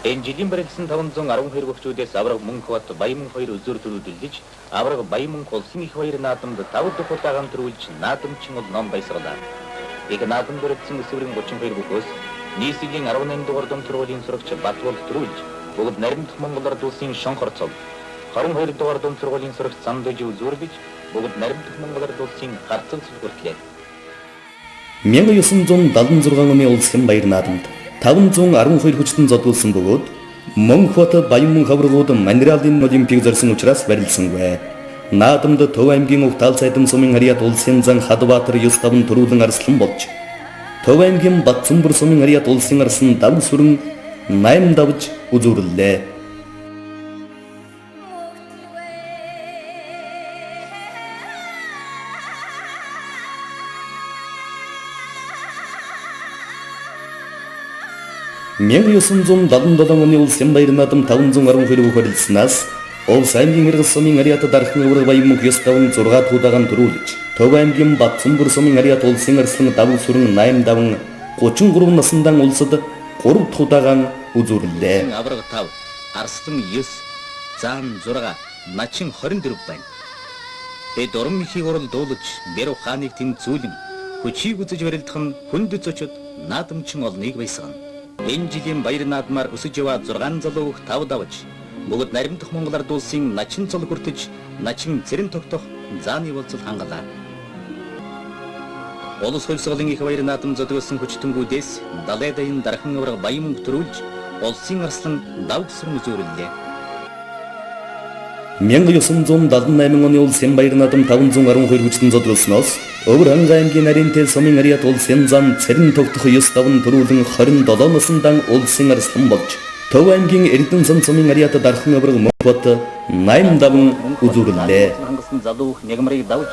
Энэ жилийн барилдсан 512 гөгчүүдээс аварга Мөнхбат Баян Монг 2 үзүүр төрүүлж аварга Баян Монг улсын их баяр наадамд 5 дахь удаагаан төрүүлж наадамчин бол ном баясгалаа. Их наадамд барилдсан өсвөрийн 32 бүхөөс нийслэлийн 18 дугаар дом сургуулийн сурагч Батбол төрүүлж бүгд наримдах Монгол ард улсын шонхор цол 22 дугаар дом сургуулийн сурагч Замдөж үзүүрлэж бүгд наримдах Монгол ард улсын гарцал сүлбэртлээ. 1976 оны улсын баяр наадамд 512 хүчтэн зодуулсан бөгөөд Мөнхбат Баян Монг аваргууд Монреалын олимпийг зорьсон учраас барилдсангүй. наадамды Төв аймгийн Угтаал сайдын сумын Ариат улсын зан Хадбаатар ёс таван төрүүлэн арслан болж, Төв аймгийн Батцамбар сумын Ариат улсын арсан дав сүрэн 8 давж үзүүрлээ. Мянга 977 оны улсын баяр наадам 512 хүрэлснээс Улс аймгийн Иргэл сумын Ариат дархан өвөр баян ёс таван 6 туудагаан төрүүлж, Төв аймгийн Батцамбар сумын Ариат улсын арслан дав сүрэн 8 даван 33 насандан улсад 3 туудагаан үзүүрлээ. Авраг 5, Арслан 9, Заан 6, Начин 24 байна. Бид уран михийг оролдуулж, Бэрв хааныг тэмцүүлэн, хүчийг үзэж барилдах нь хүнд зочид наадамчин олныг байсгана. Энэ жилийн баяр наадмаар өсөж яваа 6 залуу 5 давж, бүгд наримдах Монгол ард улсын начин цол хүртэж, начин цэрэн тогтох зааны болцол хангалаа. Улс хөлсгөлэн их баяр наадам зодгосон хүчтэнгүүдээс далай дайын дархан авраг баян мөнгө төрүүлж, улсын арслан давгсрын үзүүрлээ. 1978 оны улсын баяр наадам 512 хүчтэн зодгосноос Өвөр аймгийн Наринтэй сумын Ариат улсын зан цэрэн тогтох ёс таван төрүүлэн 27 насандан улсын арслан болж, Төв аймгийн Эрдэнэ сан сумын Ариат дархан авраг Монбот 8 даван үзүүрлээ. Хангасан залуу нэгмрийг давж,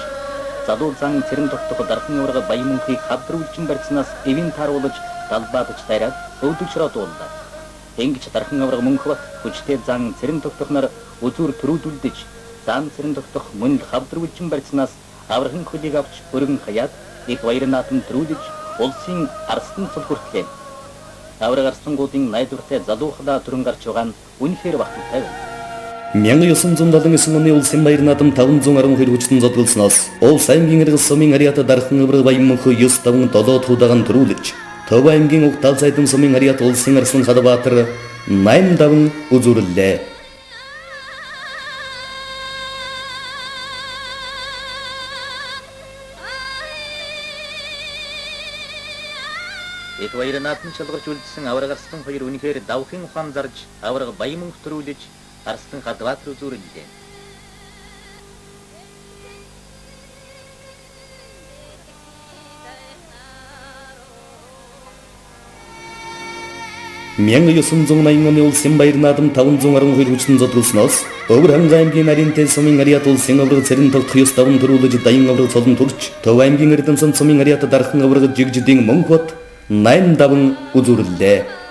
залуу зан цэрэн тогтох дархан авраг баян мөнхийг хавдрүүлчин барьцнаас эвийн тааруулж далбаадж тайраад өвдөг шороотууллаа. Ингэж дархан авраг Монбот хүчтэй зан цэрэн тогтохноор үзүүр төрүүлдэж, зан цэрэн тогтох мөн хавдрүүлчин барьцнаас аврагын хөлийг авч өргөн хаяад их баяр наадам төрүүлж, улсын арслан цол хүртлээ. Авраг арслангуудын найдвартай залуухлаа төрөн гарч байгаа нь үнэхээр бахалтай байна. 1979 оны улсын баяр наадам 512 хүчтэн зодголсноос Улс аймгийн Иргэл сумын Ариат дархан авраг баян мөнхөө 9 даван 7 туудагаан төрүүлж, Төв аймгийн Угтаал сайдын сумын Ариат улсын арслан Хадбаатар 8 даван үзүүрлээ. Их баяр наадам чалгарч үлдсэн авраг арслан хоёр үнэхээр давхын ухаан зарж, авраг баян мөнх төрүүлж, арслан Хадбаатар үзүүрлээ. Мянга 980 оны улсын баяр наадам 512 хүчтэн зодголсноос Өвөр аймгийн Наринтэй сумын Ариат улсын авраг цэрэн тогтох ёс таван төрүүлж, дайын авраг цолон төрч, Төв аймгийн Эрдэнэ сан сумын Ариат дархан авраг Жигжидийн Монбот 8 даван үзүүрлээ.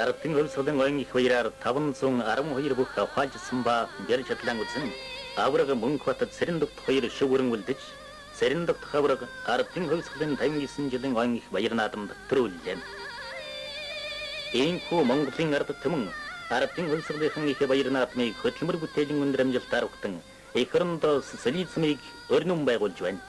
Ардын хөлсгөлэн ойн их баяраар 512 бүх хаажсан ба бэр чадлан үзэн авраг Монбот цэрэн тогтох хоёр шүгүрэн үлдэж, цэрэн тогтох авраг ардын хөлсгөлэн 59 жилийн ойн их баяр наадамд төрүүлжээ. Иймхүү Монголын ард түмэн ардын хөлсгөлийнхэн их баяр наадмыг хөдөлмөр бүтээлийн өндөр амжилтаар өгтөн их орондоо социализмыг өрнөн байгуулж байна.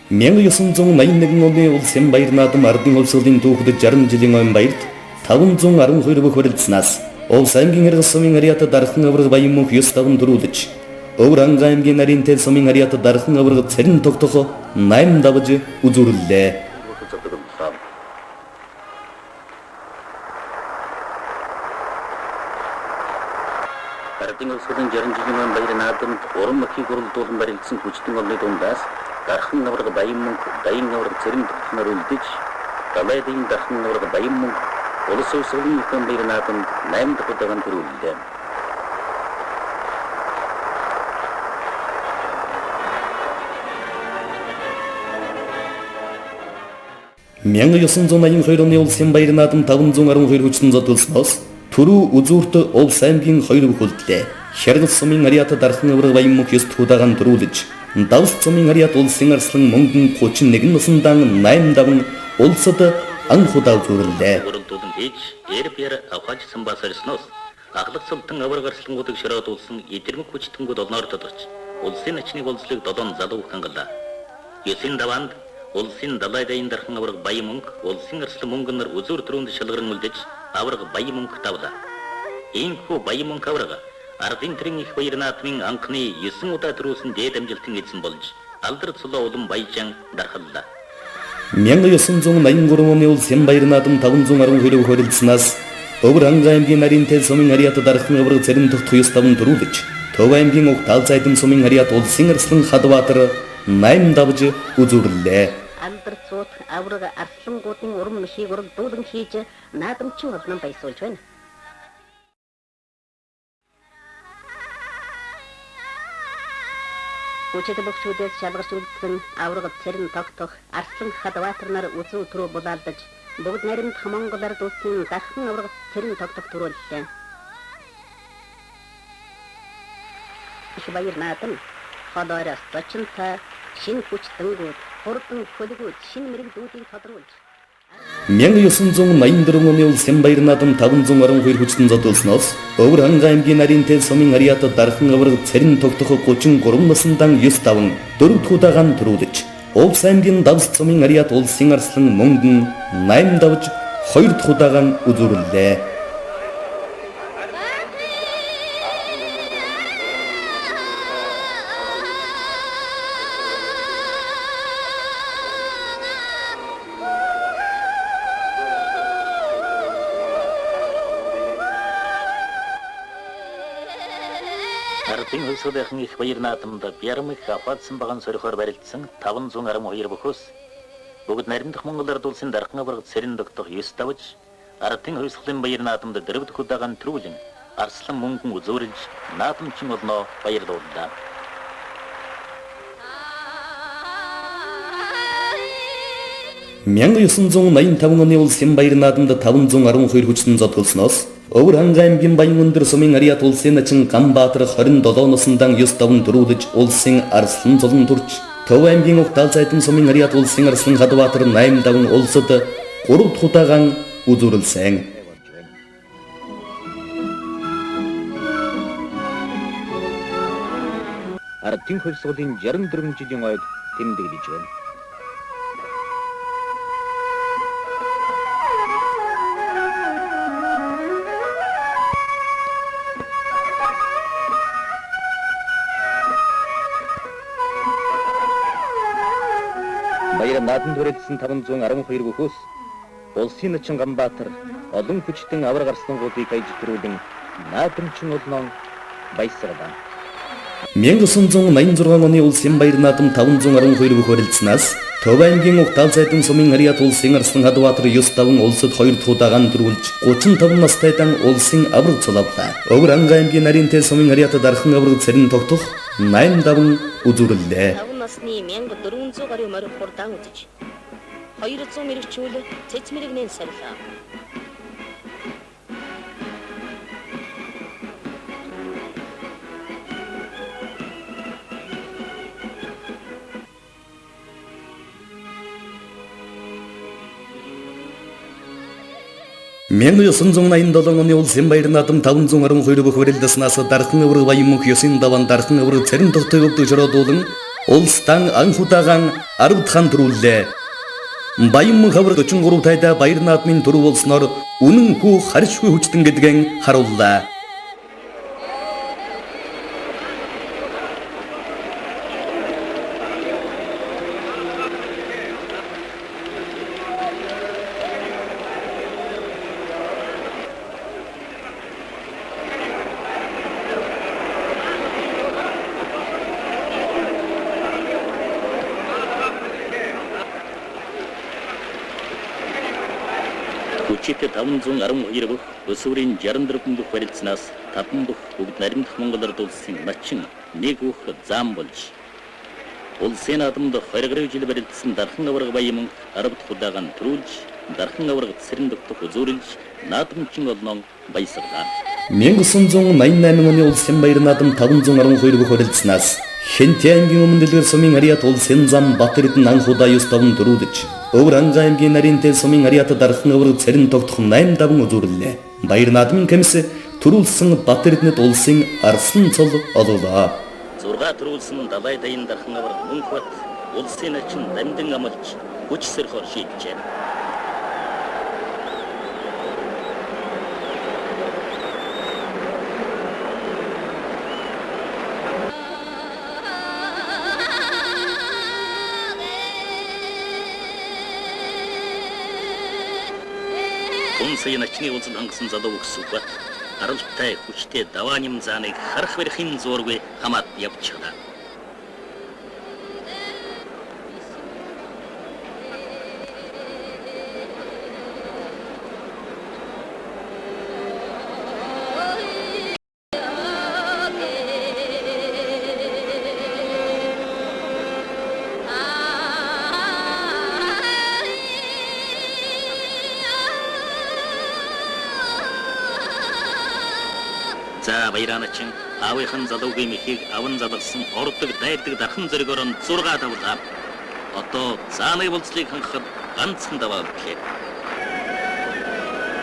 1981 оны улсын баяр наадам ардын хөлсгөлийн түүхэд 60 жилийн ойн баярт 512 бүх хүрэлцснээс Улс аймгийн Иргэл сумын Ариат дархан авраг баян мөнх 9 даван төрүүлж, Өвөр аймгийн Наринтэй сумын Ариат дархан авраг цэрэн тогтох 8 давж үзүүрлээ. Ардын хөлсгөлийн 60 жилийн ойн баяр наадамд уран мөхийг оролдуулан барилдсан хүчтэн олны дундаас дархан авраг баян мөнх, дайын авраг цэрэн тогтохноор үлдэж, далай дайын дархан авраг баян мөнх улс хөлсгөлийн их баяр наадамд 8 туудагаан төрүүллээ. Мянга 982 оны улсын баяр наадам 512 хүчтэн зодголсноос түрүү үзүүрт Улс аймгийн 2 бүх үлдлээ. Иргэл сумын Ариат дархан авраг баян мөнх 9 туудагаан төрүүлж, Давс сумын Ариат улсын арслан мөнгөн 31 насандан 8 даван улсад анх удаа үзүүрлээ. Уралдуулан хийж, эрбэр авахжсан бас арсноос, ахлах цолтон авраг арслангуудыг широодуулсан эдэрмэг хүчтэнгүүд олноор тодорч, улсын ачны болцлыг додон залуу хангала. Ёсын даванд улсын далай дайын дархан авраг баян мөнгө, улсын арслан мөнгөнөр үзүр түрүүнд шалгаран үлдэж авраг баян мөнгө тавла. Ийхүү баян мөнгө авраг ардын тэрэн их баяр наатмын анхны 9 удаа түрүүсэн дээд амжилтын эзэн болж алдар цулаа улам баяжан дархалла. 1983 оны улсын баяр наадам 512 хорилдсанаас Өвөр Ханга аймгийн нарийнтэй сумын ариат дархан авраг зарим тох туяс таван дөрүүлж Төв аймгийн Угтал зайдын сумын ариат улсын арслан Хадбаатар 8 давж үзүүрлээ. Алдар цууд авраг арслангуудын урам мөхийг урагдуулан хийж наадамчин олон баясуулж байна. Учид бөхчүүдээс шалгарч үлдсэн авраг цэрэн тогтох арслан Хадбаатар нар үзүү түрүү булаалдаж бүгд наримт Монголоор дүүсэн дархан авраг цэрэн тогтох төрүүллээ. Их баяр наадам ходоороос зочинтой шинэ хүч дөнгүүд хурдан хөлгүүд шинэ мэрэгдүүдийг тодруулж 1984 оны улсын баяр наадам 512 хүчтэн зодуулсноос Өвөр Ханга аймгийн нарийнтэй сумын ариат дархан авраг цэрэн тогтох 33 насындан 9 даван 4 удаагаан төрүүлж Овс аймгийн Давс сумын ариат улсын арслан мөнгөн 8 давж 2 дахь удаагаан үзүүрлээ. Ардын хөлсөдийн их баяр наадамд бярмыг афаадсан баган сорихоор барилдсан 512 бөхөөс бүгд наримдах монголоор дулсын дархан авраг цэрэн тогтох 9 давж ардын хөлсөлийн баяр наадамд дөрөв дахь удаагаан түрүүлэн арслан мөнгөн үзүүрэлж наадамчин олноо баярлууллаа. Мянга 985 оны улсын баяр наадамд 512 хүчтэн зодуулсноос Өвөр Ханга аймгийн Баян өндөр сумын ариат улсын ачин Ганбаатар 27 насындан 9 даван төрүүлж улсын арслан золон турч Төв аймгийн Угтал зайдын сумын ариат улсын арслан Хадбаатар 8 даван улсад 3 дахь удаагаан үзүүрлсэн. Ардын хөлсгөлийн 64 жилийн ойг тэмдэглэж байна. Баяр наадамд хүрээлсэн 512 бөхөөс улсын ачин Ганбаатар олон хүчтэн авраг арслангуудыг хайж төрүүлэн наадамчин олноо баясгалаа. 1986 оны улсын баяр наадам 512 бөх хорилдсанаас Төв аймгийн Угтал зайдын сумын ариат улсын арслан Хадбаатар 9 даван улсад 2 дахь удаагаан төрүүлж 35 настайдан улсын авраг цулавлаа. Өвөр Ханга аймгийн нарийнтэй сумын ариат дархан авраг цэрэн тогтох 8 даван үзүүрлээ. 5 насны 1400 гаруй морь хурдан үзэж 200 мэрэгчүүл цэц мэрэгнэн сарлаа. Мянга 987 оны улсын баяр наадам 512 бөх хорилдсанаас дархан авраг баян мөнх 9 даван дархан авраг цэрэн тогтох өгдөг жородуулан улстан анх удаагаан 10 дахь төрүүллээ. Баян мөнх авраг 43 тайда баяр наадмын төрөв болсноор үнэн хүү харьцгүй хүчтэн гэдгэн харууллаа. Хүчтэй 512 бөх өсвөрийн 64 бөх барилдсанаас 5 бөх бүгд наримдах монголоор дулсын начин нэг бөх зам болж улсын наадамд 20 гаруй жил барилдсан дархан авраг баян мөнх 10 дахь удаагаан төрүүлж дархан авраг цэрэн тогтох үзүүрлж наадамчин олноо баясгалаа. 1988 оны улсын баяр наадам 512 бөх хорилдсанаас Хэнтэй аймгийн өмнө дэлгэр сумын ариат улсын зам Батэрдэн анх удаа 9 даван төрүүлж Өвөр Ханга аймгийн нарийнтэй сумын ариат дархан авраг цэрэн тогтох 8 даван үзүүрлээ. Баяр наадмын комисс төрүүлсэн Батэрдэнэд улсын арслан цол олуулаа. зурга төрүүлсэн далай дайын дархан аварга мөнх бат улсын ачин дамдин амлж хүч сэрхор шийджээ. Сая начны улсын хангасан залуу өгсөв бат аралтай хүчтэй давааним зааныг харах барихын зургүй хамаад явчихлаа. За баяраначин аавынхан залуугийн мэхийг аван залгасан ордог дайрдаг дархан зэрэгөөр нь 6 давлаа. Одоо зааны болцлыг хангахад ганцхан даваа өглөө.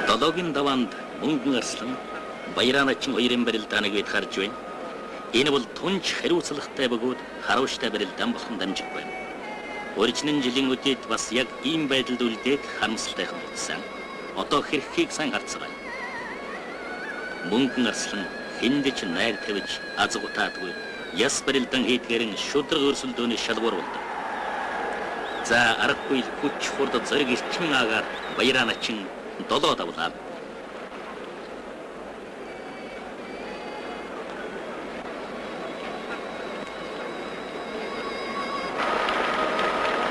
Долоогийн даваанд мөнгөн арслан баяраначин хоёрын барилдааныг бид харж байна. Энэ бол тунч хариуцлагатай бөгөөд харуулжтай барилдаан болох дамжиг байна. Урьдчилан жилийн үдээд бас яг ийм байдалд үлдээд харамсалтайхан болсон. Одоо хэрхийг сайн харцгаая. Мөнгөн арслан хиндэж найр тавьж азгутаадгүй яс барилдан хийдгэрэн шудраг өрсөлдөөний шалгуур болдог. За аргагүй хүч хурд зэрэг ирчин агаар баяраначин 7 давлаа.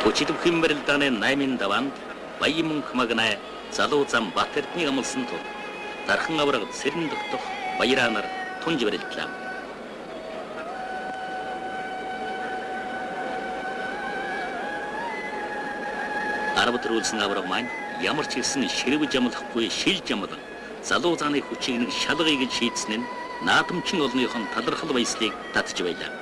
Хүчит бүхэн барилдааны 8 даваанд баян мөнх магнай залуу зам Батэрдний амлсан тул дархан аварга сэрэн догдох баяранаар тунж барилдлаа. Арав төрүүлсэн аварга маань ямар ч гэсэн ширвэж амлахгүй шилж амлан залуу зааны хүчийг нэг шалгая гэж шийдсэн нь наадамчин олныхон талархал баяслыг татж байлаа.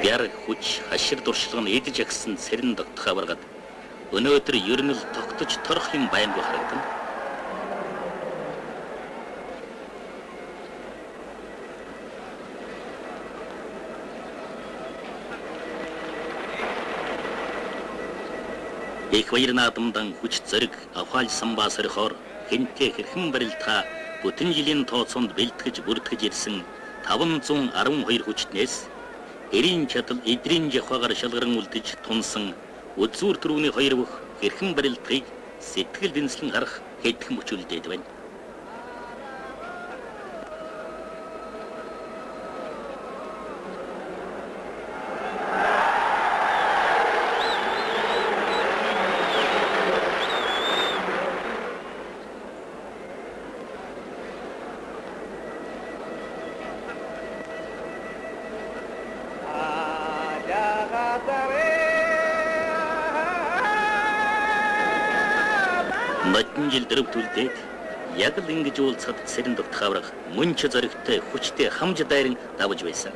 Яр хүч хашир дуршлаг нь эдэж агсан сэрэн догдох аваргад өнөөдөр ерөнөл тогтож торох юм байхгүй харагдана. Их баяр наадамдан хүч зэрэг авхаал самбаа сорихоор хинтээ хэрхэн барилдаа бүтэн жилийн тооцоонд бэлтгэж бүртгэж ирсэн 512 хүчтнээс эрийн чадал эдрийн жахвагаар шалгаран үлдэж тунсан үзүүр төрөвний хоёр бүх хэрхэн барилдахыг сэтгэл дэнслэн харах хэдхэн мөчөлдөөд байна. Мотон жил дөрөв түлдээд яг л ингэж уулзахад сэрэн догдох аварга мөн ч зоригтой хүчтэй хамж дайран давж байсан.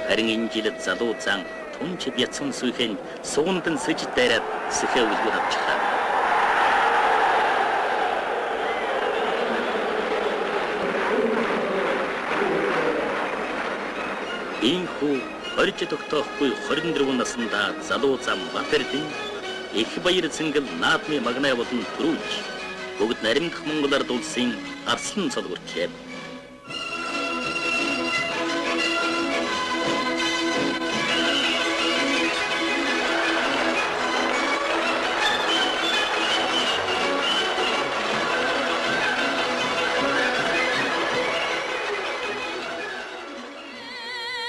Харин энэ жилд залуу зан тунч бяцхан сүйхэн суундан сэж дайраад сэхэ үлгэр авчихлаа. Инхүү орж тогтоохгүй 24 наснда залуу зам Батэрдэн их баяр цэнгэл наадмын магнай болон төрүүлж бүгд наримдах монголоор дуулсан арслан цолгорчлээ.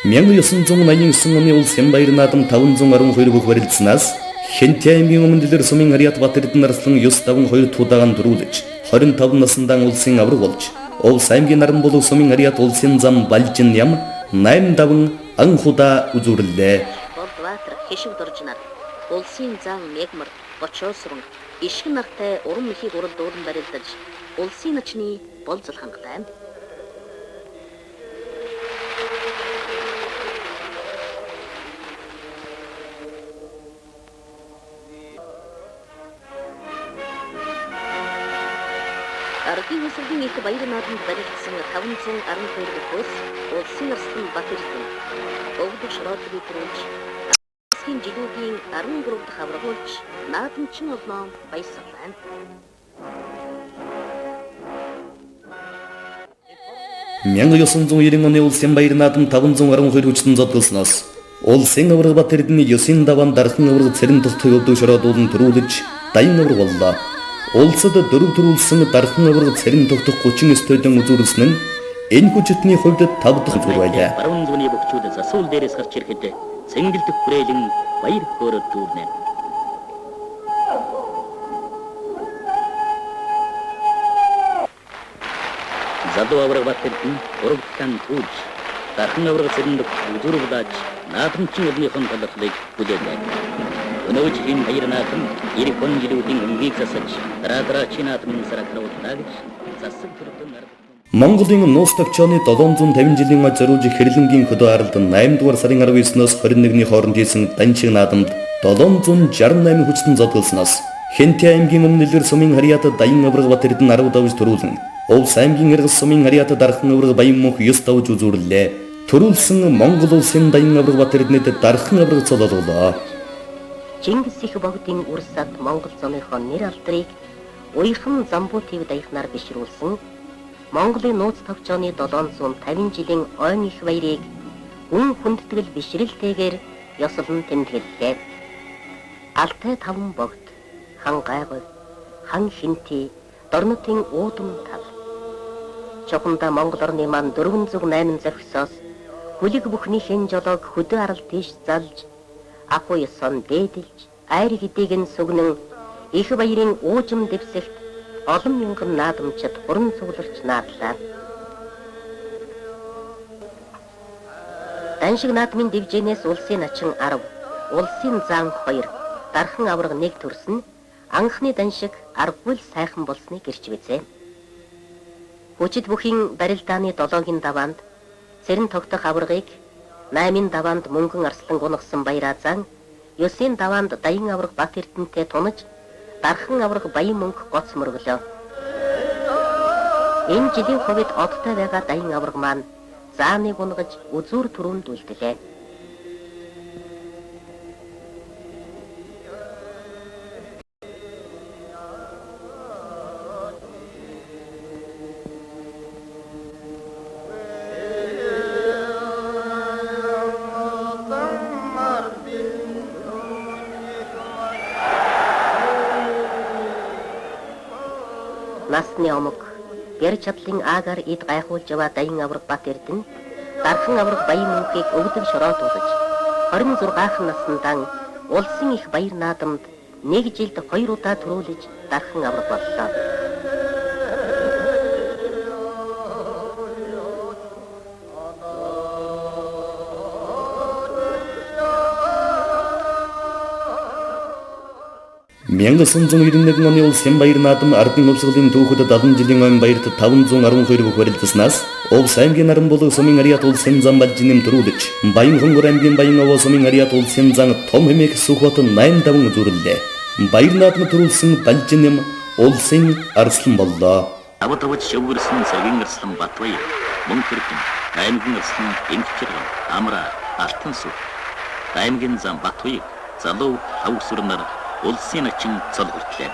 (1989 оны улсын баяр наадам 512 бүх барилдсанаас Хентяймгийн өмнөдөр сумын Ариат Батэрдэн нарслан 952 туудаан дөрүүлж 25 насндаа улсын авраг болж Улс аймгийн наран болов сумын Ариат улсын зам Балжин ям 85 анхудаа үзүүрлээ. Болдватар хэшиг дуржнаар улсын зам мегмар бочоосрон ишгэн нартай уран мэхийг уралдуулан барилдаж улсын начны болзол хангатай. Ардын үсгийн их баяр наадамд баригдсан 512 бүхөөс улсын арслан Батэрдэн өвдөг шороолыг төрүүлж Асхийн жилүүгийн 13 дахь авраг болж наадамчин олноо баясаг байна. Мянга 990 оны улсын баяр наадам 512 хүчтэн зодголсноос улсын авраг Батэрдэн 9 даван дархан авраг цэрэн тустай өвдөг шороолуулан төрүүлж даян авраг боллоо. Улсад дөрөв төрүүлсэн дархан авраг цэрэн тогтох 39 төдөн үзүүлсэн нь энэ хүчтний хувьд 5 дахь зүйл байлаа. Баруун зүгний бөхчүүд засуул дээрээс гарч ирэхэд цэнгэлдэх хүрээлэн баяр хөөрөд дүүрнэ. Залуу авраг Батэрдэн урагтан түүж дархан авраг цэрэн тогтох үзүүрүүлж наадамчин өрнийхэн талхлыг бүлээлээ. Өнөөж энэ баяр наадам 90 жилийн өмнгийг засаж дараа чи наадмын сарахруултаа гэж засаг төрөлтөн арга. Монголын нууц төвчөөний 750 жилийн аж зориулж хэрлэнгийн хөдөө аралд 8 дугаар сарын 19-ноос 21-ний хооронд хийсэн данчиг наадамд 768 хүчтэн зодголсноос Хэнтэй аймгийн өмнөлөр сумын Ариат даян авраг Батэрдэн 10 давж төрүүлэн Улс аймгийн Иргэн сумын Ариат дархан авраг Баян мөнх 9 давж үзүүрлээ. Төрүүлсэн Монгол улсын даян авраг Батэрдэнэд дархан авраг цолоолголоо. Чингис их богдын урсад Монгол зомынхон нэр алдрыг уяхан замбуу төв даяхнаар бишрүүлсэн Монголын нууц төвчөөний 750 жилийн ойн их баярыг хүн хүндэтгэл бишрэлтэйгээр ёслон тэмдэглэлээ. Алтай таван богд, хан гайгой, хан хинти, дорнотын уудам тал. Чухамда Монгол орны маань 408 завхисоос хүлэг бүхнийхэн жолоог хөдөө арал тийш залж ахуй сон дээдэлж айр хэдийг нь сүгнэн их баярын уужим дэвсэлт олон мянган наадамчид уран цугларч наарлаа. Даншиг наадмын дивжэнээс улсын начин 10, улсын зам 2, дархан авраг 1 төрсөн анхны даншиг аргагүй сайхан болсныг гэрч бичээ. Хүчит бүхийн барилдааны 7-гийн даваанд цэрэн тогтох аврагыг 8-ын даваанд мөнгөн арслан гунагсан баяраазан 9-ийн даваанд даян авраг Батэрдэнтэй тунаж дархан авраг Баян мөнх гоц мөргөлөө. Энэ жилийн хувьд одтой байгаа даян авраг маань зааныг унгаж үзүүр түрүүнд үлдэлээ. Насны омог гэр чадлын аагаар эд гайхуулж яваа даян авраг Батэрдэн дархан авраг Баян мөнхийг өвдөг шороолуулж 26 насндан улсын их баяр наадамд 1 жилд 2 удаа төрүүлж дархан авраг боллоо. Мянган 991 оны улсын баяр наадам ардын хувьсгалын түүхэд 70 жилийн ойн баярт 512 бүх барилдаснаас Улс аймгийн наран болов сумын Ариат улсын зам Балжин төрүүлж Баян хонгор аймгийн Баян овоо сумын Ариат улсын зам Том хэмээх Сүхбат 85 үзүүрлээ. Баяр наадам төрүүлсэн Балжин улсын арслан боллоо. Аватавч шөвгөрсөн сэргийн арслан Батбаяр, Мөнхөрдөн, аймгийн арслан Энхчэргэн, Амра, Алтан сүр, аймгийн зам Батбаяр, залуу хавсурнаар улсын начин цолгортлээ.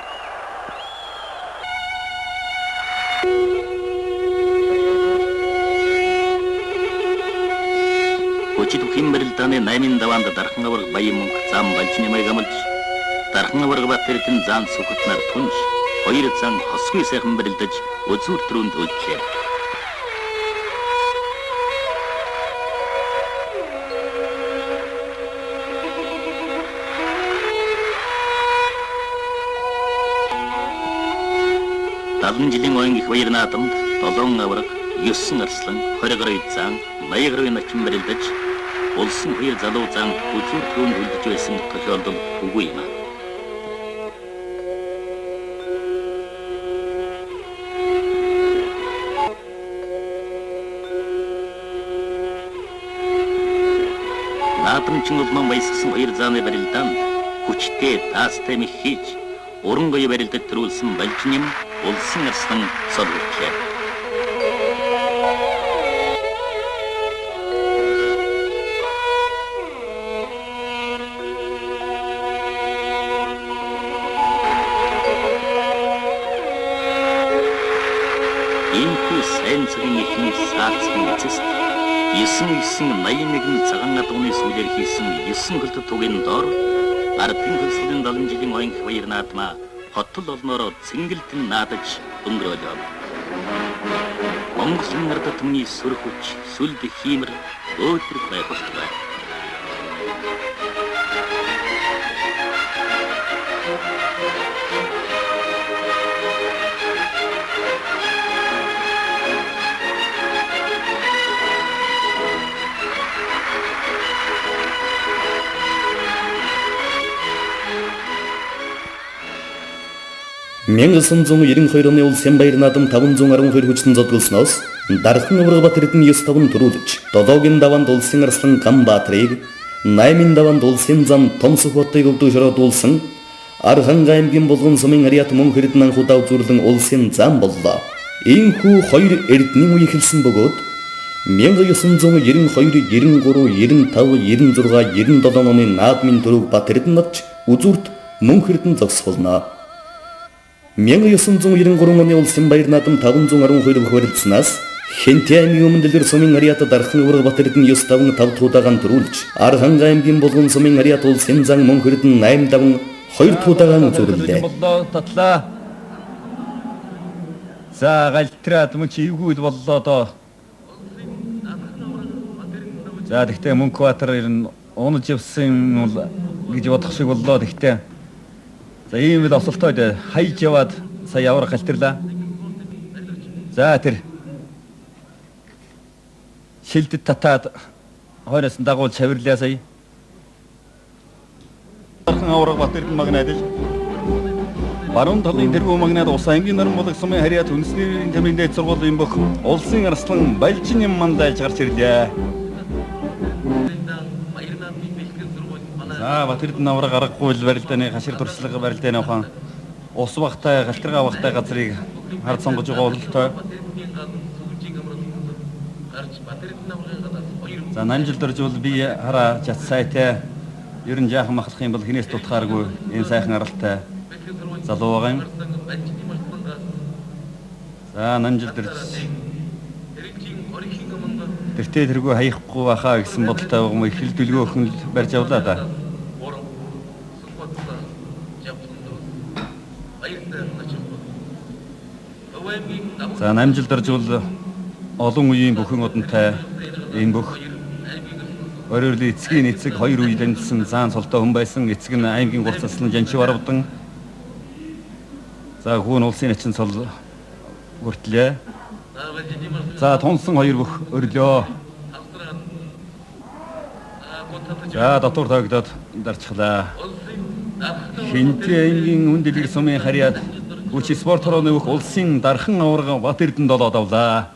Хүчит бүхийн барилдааны 8-ын даваанд дархан авраг Баян мөнх зам Балжин ямайг амлж дархан авраг Батэрдэн заан Сүхбатнаар тунж 2 зан хосгүй сайхан барилдаж үзүүр түрүүнд үлдлээ. 70 жилийн оюун их баяр наадамд 7 авраг, 9 арслан, 20 гаруй зан, 80 гаруй начин барилдаж улсын 2 залуу зан үзүүр түрүүнд үлдэж байсан тохиолдол үгүй юм. Наадамчин улман баясгсан 2 зааны барилдаанд хүчтэй таастай мэх хийж уран гоёо барилдад төрүүлсэн балжин юм улсын арслан солигдлээ. Иймгүй сайн цагийн ихний саацгийн эцэст 981 цагаан адууны сүүлээр хийсэн 9 хөлтөд тугийн доор ардын хөлслийн 70 жилийн оюун их баяр наадмаа хотол олноороо цэнгэлтэн наадаж өнгөрөөлөө. Монгол нарт түмний сүр хүч, сүлд хиймэр өөдрөг байх болтугай. Мянгасан 192 оны улсын баяр наадам 512 хүчтэн зодголсноос дархан Аврагбат эрдэн 9-5 төрүүлж 7-гийн даванд улсын арслан Ганбаатрыг 8-ийн даванд улсын зам Томсохботыг өвдөгшөрөөдүүлсэн Арханга аймгийн болгон сумын ариат мөнх эрдэн анхудаа үзүүрлэн улсын зам боллоо. Иймхүү 2 эрдний үе эхэлсэн бөгөөд 1992, 93, 95, 96, 97 оны наадмын төрөв Бат эрдэн нотч үзүүрт мөнх эрдэн зогсуулнаа. 1993 оны улсын баяр наадам 512 бүх барилдсанаас Хэнтэй аймгийн өмнө дэлгэр сумын ариат дархан Аврагбат эрдэн 9-5 туудагаан төрүүлж Арханга аймгийн болгон сумын ариат улсын зан мөнх эрдэн 8-5 2 туудагаан үзүүллээ. Татлаа. За галтраад мөн чи эвгүйд боллоо доо. За тэгтээ Мөнхбаатар ирнэ унаж явсан гэж бодох шиг боллоо тэгтээ. За ийм л осолтойд хайж яваад сая авраг галтралаа. За тэр шилдэд татаад хойноос нь дагуул чавирлаа сая. Дархан Аврагбат эрдэн магнадил баруун талын тэргүү магнад ус аймгийн норн болог сумын хариат үндэсний тамирын дээд сургуулийн бүх улсын арслан балжин юм мандаж гарч ирлээ. Бат эрдэн авраг аргагүй л барилдааны хашир туршлага барилдааны ухаан ус багтай галтргаа багтай газрыг хард сонгож байгаа бололтой. За намжил дөржүүл би хараа чат сайтай ер нь жаахан махлах юм бол хинээс тутахааргүй энэ сайхан аралтай залуу байгаа юм. За намжил дөрж тэртээ тэргүй хаяхгүй бахаа гэсэн бодолтой байгаа юм их хэл дүлгөө өхөн л барьж явлаа да. За намжил дөржүүл олон үеийн бүхэн одонтой энэ бүх Оройрли эцгийн эцэг 2 үе дамжсан заан солтой хүн байсан. Эцэг нь аймгийн 3 заслан Жанчив Арвдан. За хүүн улсын ачин сол хүртлээ. За тунсан 2 бүх өрлөө. За дотор тавигдаад дарчглаа. Хинтэй аймгийн үн дэлгэр сумын хариад хүч спорт хорооны бүх улсын дархан Аврагбат эрдэн 7 давлаа.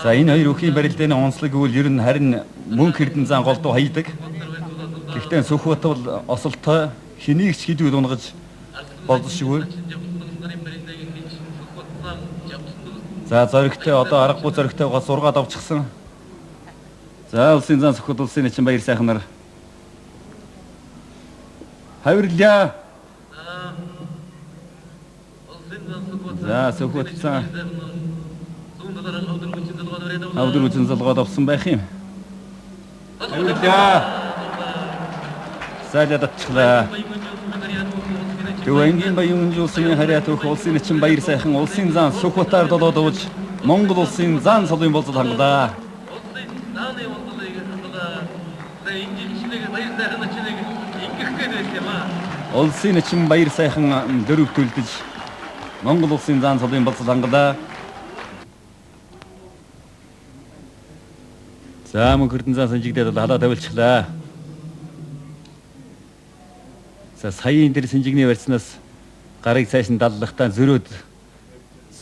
За энэ хоёр өхий барилдааны онцлог үйл ер нь харин мөнх эрдэн зан голдуу хайдаг. Гэхдээ Сүхбат бол осолтой хэнийг ч хідүүд унгаж болзошгүй. За зоригтой одоо аргагүй зоригтой гол сургаад авчихсан. За улсын зан Сүхбат улсын эчин баяр сайхан нар хавирлаа. За Сүхбат цаа авдөр үчин залгаад авсан байх юм. Хавирлаа. Сайдад атчлаа. Төвөнгийн баян улсын харьяат өгөх улсын эчин баяр сайхан улсын зан Сүхбатаар долоод ууж Монгол улсын зан солын болцол хангалаа. Улсын эчин баяр сайхан дөрөвтөлдөж Монгол улсын зан солын болцол хангалаа. За мөн хөрдөн зан санжигдээд халаа тавилчлаа. За саяын дээр сэнжигний барьснаас гарыг цааш нь даллахтаа зөрөөд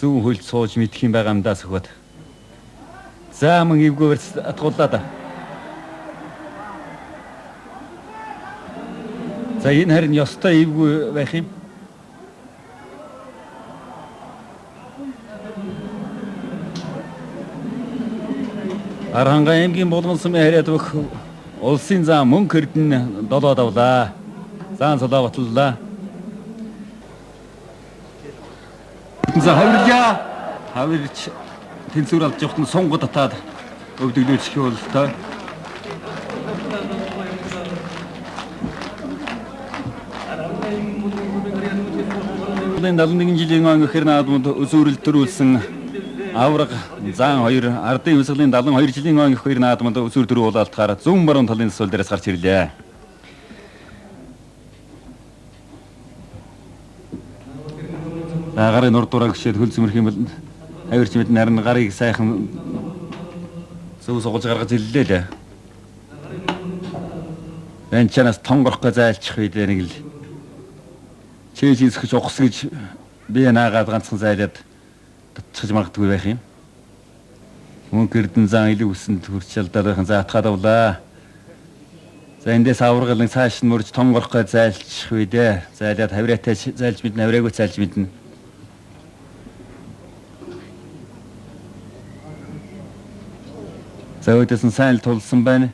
зүүн хөлд сууж мэдэх юм байгаа юм даа Сүхбат. За мөн эвгүй барьс атгууллаа. За энэ харин ёстой эвгүй байх юм. Аранга аймгийн Булган сумын харьяат өгөх улсын зан мөнх эрдэнэ долоод авлаа. Зан солоо батллаа. За хавирлаа. Хавирч тэнцвэр алж явахт нь сунга татаад өвдөглөөчих юм бол та. Энэ 71 жилийн он ихэр наадмууд өзөөрөл төрүүлсэн авраг зан 2 ардын хувьсгалын 72 жилийн он ихэр наадмууд өзөөр төрүүлэлтээр зүүн баруун талын сул дээрээс гарч ирлээ. Гарын урдураа гişэд хөл зүмэрх юм бол авирч мэд нарийн гарыг сайхан зөв суулж гаргаж ирлээ л. Энчанаас тонгорхгүй зайлчих үед нэг л чээж искэж ухс гэж би наагаад ганцхан зайлаад татчихж магадгүй байх юм. Мөнх эрдэнэ зан илүү өсөнд хүрч алдаархан заатгаад авлаа. За эндээс аваргалан цааш нь мөрж тонгорхгүй зайлчих үед зайлаад хавраатай зайлж мэднэ хавраагүй зайлж мэднэ. За өдөөс нь сайн л тулсан байна.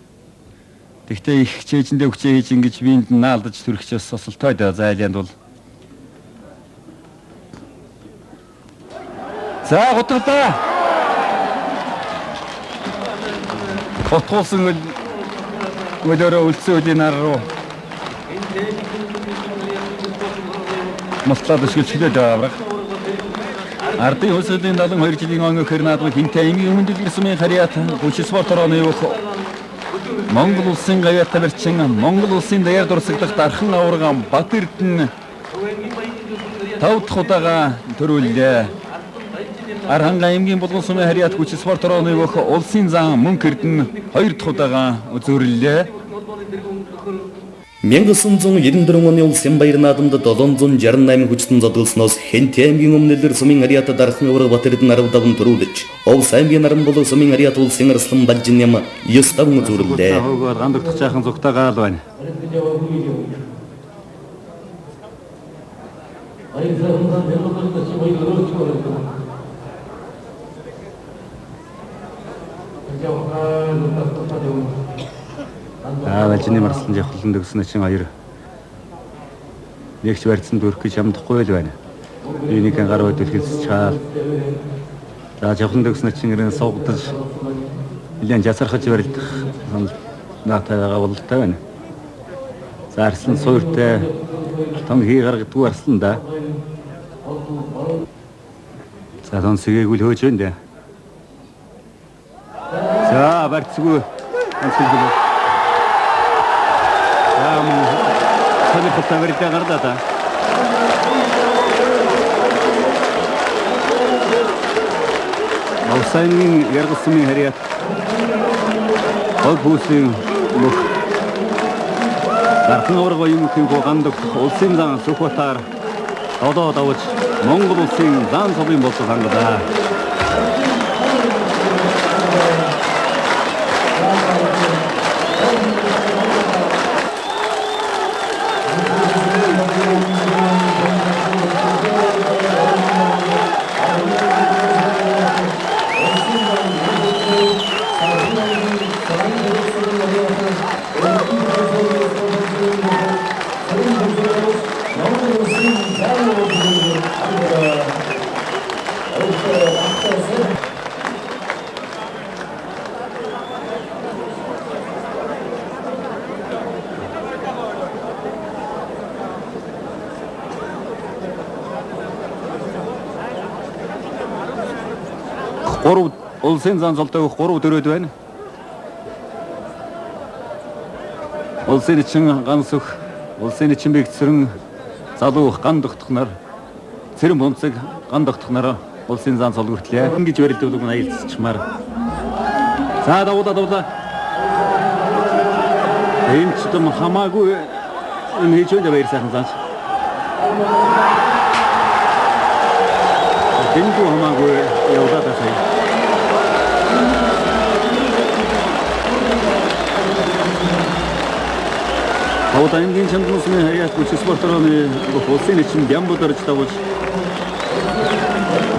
Тэгтээ их хичээжэндээ хүчээ хийж ингэж биенд нь наалдаж төрөх ч бас осолтой даа зайланд бол. За готовтаа. Готовсон өдөрөө үлцөөлийн нар руу. Маслаад өсгөлчлээ даавраг. Ардын хувьсгалын 72 жилийн он ихэр наадмын хинтээ аймгийн өмнөдлөг сумын харьяат 30 спорт орооны өгөх Монгол улсын гавьяат тавирчин Монгол улсын даяар дурсагдах дархан аварга Бат Эрдэнэ 5 дахь удаага төрүүллээ. Аранга аймгийн Булган сумын харьяат 30 спорт орооны өгөх улсын зан Мөнх Эрдэнэ 2 дахь удаага үзүүрлээ. 1994 оны улсын баяр наадамд 768 хүчтэн зодголсноос Хэнтэй аймгийн өмнөлөр сумын харьяат дархан аварга Бат Эрдэнэ 15 төрүүлж, Овс аймгийн Наранболог сумын харьяат улсын Арслан Балжиням 9 давн үзүүрлээ. Хөөгөр гандагдах жаахан зүгтаагаал байна. Балжины марслан явхлан дөгсөн чинь 2 нэгч барьсан дүрх гэж ямдахгүй л байна. Би нэг гар өдөлхөс чаал. За явхлан дөгсөн чинь гэрэн суугдаж нэлээд жасархаж барилдах санал наатайгаа бололтой байна. За арслан суурьтай том хий гаргадгүй арслан да. За тон сэгээгүй л хөөж байна дээ. За барьцгүй анцгүй. Сони потавэрдэ гардата. Авсайнгийн яргасмын харьяат хол бүсийн мөх дархан аварга юмхийн гандагт улсын зан Сүхбатаар долоод авч Монгол улсын зан солын болцол хангалаа. 3 улсын зан солтой өгөх 3 төрөөд байна. Улсын эчин ганц өх, улсын эчин бэгцэрэн залуу ган догтхнаар цэрэн бунцэг ган догтхнаар улсын зан сол хүртлээ. Ингэж барилдуулаг нь аялцчмаар. За давуулаа. Энэ ч юм хамаагүй энэ хийж байгаа баяр сайхан заач. Тэнцүү хамаагүй явуулаад байна. Авдаангийн чандлуусны хаяат хүч спортороны улсын эчин Гямбо дорж тавж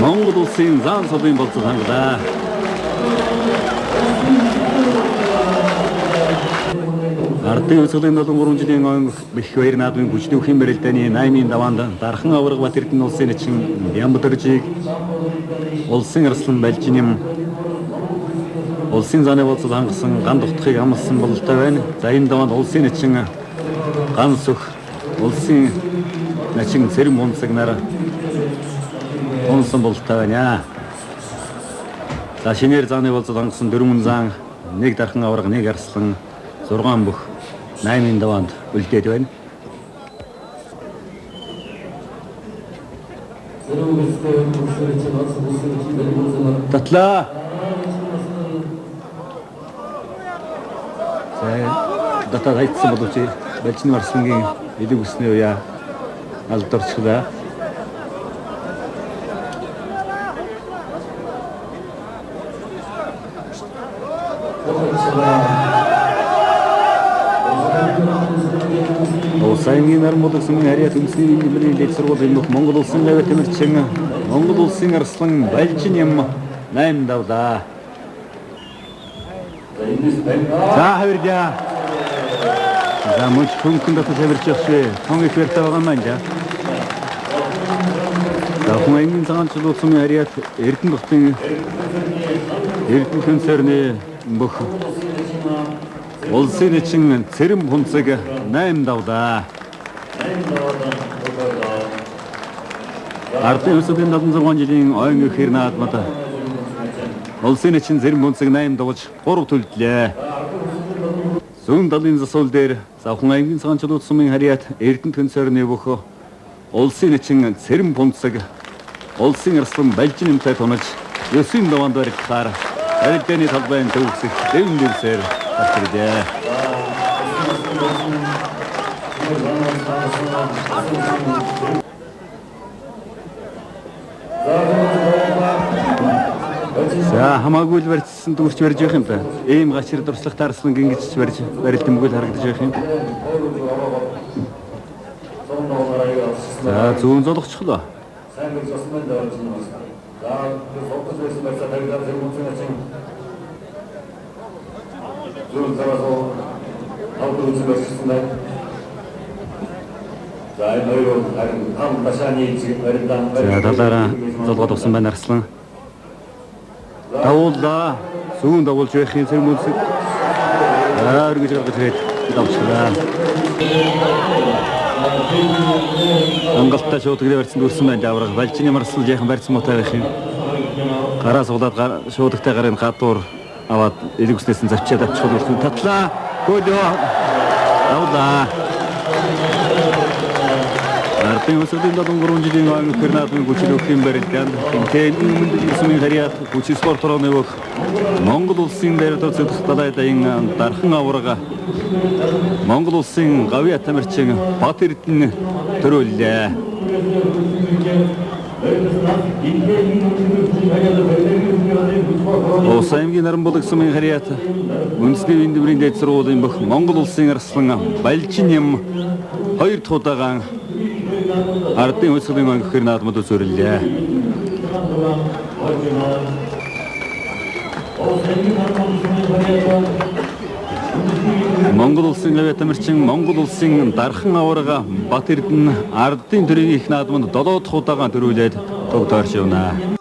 Монгол улсын зан солын болцоо хангалаа. Ардын өсгөлийн 73 жилийн он бэх баяр наадмын хүчний үхэн барилдааны 8-ын даваанд Дархан авраг бат эрдэнэ улсын эчин Гямбо доржийг улсын арслан Балжиним улсын заны болцоо хангасан ган дутхыг амлсан бололтой байна. За энэ даваанд улсын эчин ганц өх улсын начин цэрэн бунцагнаар онсон бололтой байна. За шинээр зааны болцоо хангасан 4 зан, 1 дархан авраг, 1 арслан 6 бүх 8-ын даваанд үлдээд байна. Татлаа. Дата хайцсан боловч Балжин Арслангийн элэг үсний уяа алдарчлаа. Сайн нармууд гэсэн харьяат үндэсний нэмрийн дэд сургуулийн Монгол улсын лавь тэмэрчин Монгол улсын Арслан Балжиним 8 давлаа. За хавирдаа. За мөч хөнгөнд тавирч явшээ. Тонг их хэрэгтэй байгаа маань да. За хүмүүний цагаан чулуусны харьяат Эрдэнэ хотын Эрдэнэ концерны бүх улсын эчин цэрэн бунцэг 8 давлаа. Ардын өсгөлийн 76 жилийн ойн ихэр наадмад улсын эчин цэрэн бунцэг 8 давж 3 төлдлээ. Зүүн далын засвал дээр завхан ангийн цагаан чулуусны харьяат Эрдэнэ концерны бүх улсын эчин цэрэн бунцэг улсын арслан Балжинымтай тунаж 9 даваанд баригдахаар барилдааны талбайн төвсөх дэвэн дэвсээр батэрдээ. За хамаагүй л барьсан дүүрч барьж явах юм та. Ийм гачир дурслагтай Арслан гингэж барьж барилдамгүй харагдаж явах юм. За зүүн зологчглоо. За талаараа золгоод усан байна Арслан. Давуулаа. Зүүн давуулж байхын цэрэг үнсэг. Өргөж гаргаж ирээд давчлаа. Ангалтай шуудгэрээ барьсан дүрсэн байна давраг. Балжин ямарсал яхан барьсан муутай байх юм. Гараа суулаад шуудагтай гарын гадуур аваад элэг үснээс нь завчаад авчихвал үрсэн татлаа. Гөлөө. Давуулаа. Ардын өсгөлийн 73 жилийн ойн ихэр наадмын хүчний үхэн барилдаанд тэнцэн өмнөд харьяат хүч спортороны бүх Монгол улсын дээрээ зөвхөн далайдаын Дархан аврага Монгол улсын гавья тамирчин Бат Эрдэнэ төрүүллээ. Осаймгийн нарамбулаг сумын харьяат үндэсний нэмрийн дэд сургуулийн бүх Монгол улсын Арслан Балжиним 2 дахь удаагаан Ардын өсгөлийн ойн ихэр наадмад үзүүллээ. Монгол улсын лавь тамирчин Монгол улсын Дархан аврага Бат Эрдэнэ ардын төрийн их наадмад 7 дахь удаагаан төрүүлээд тогтоорч явна.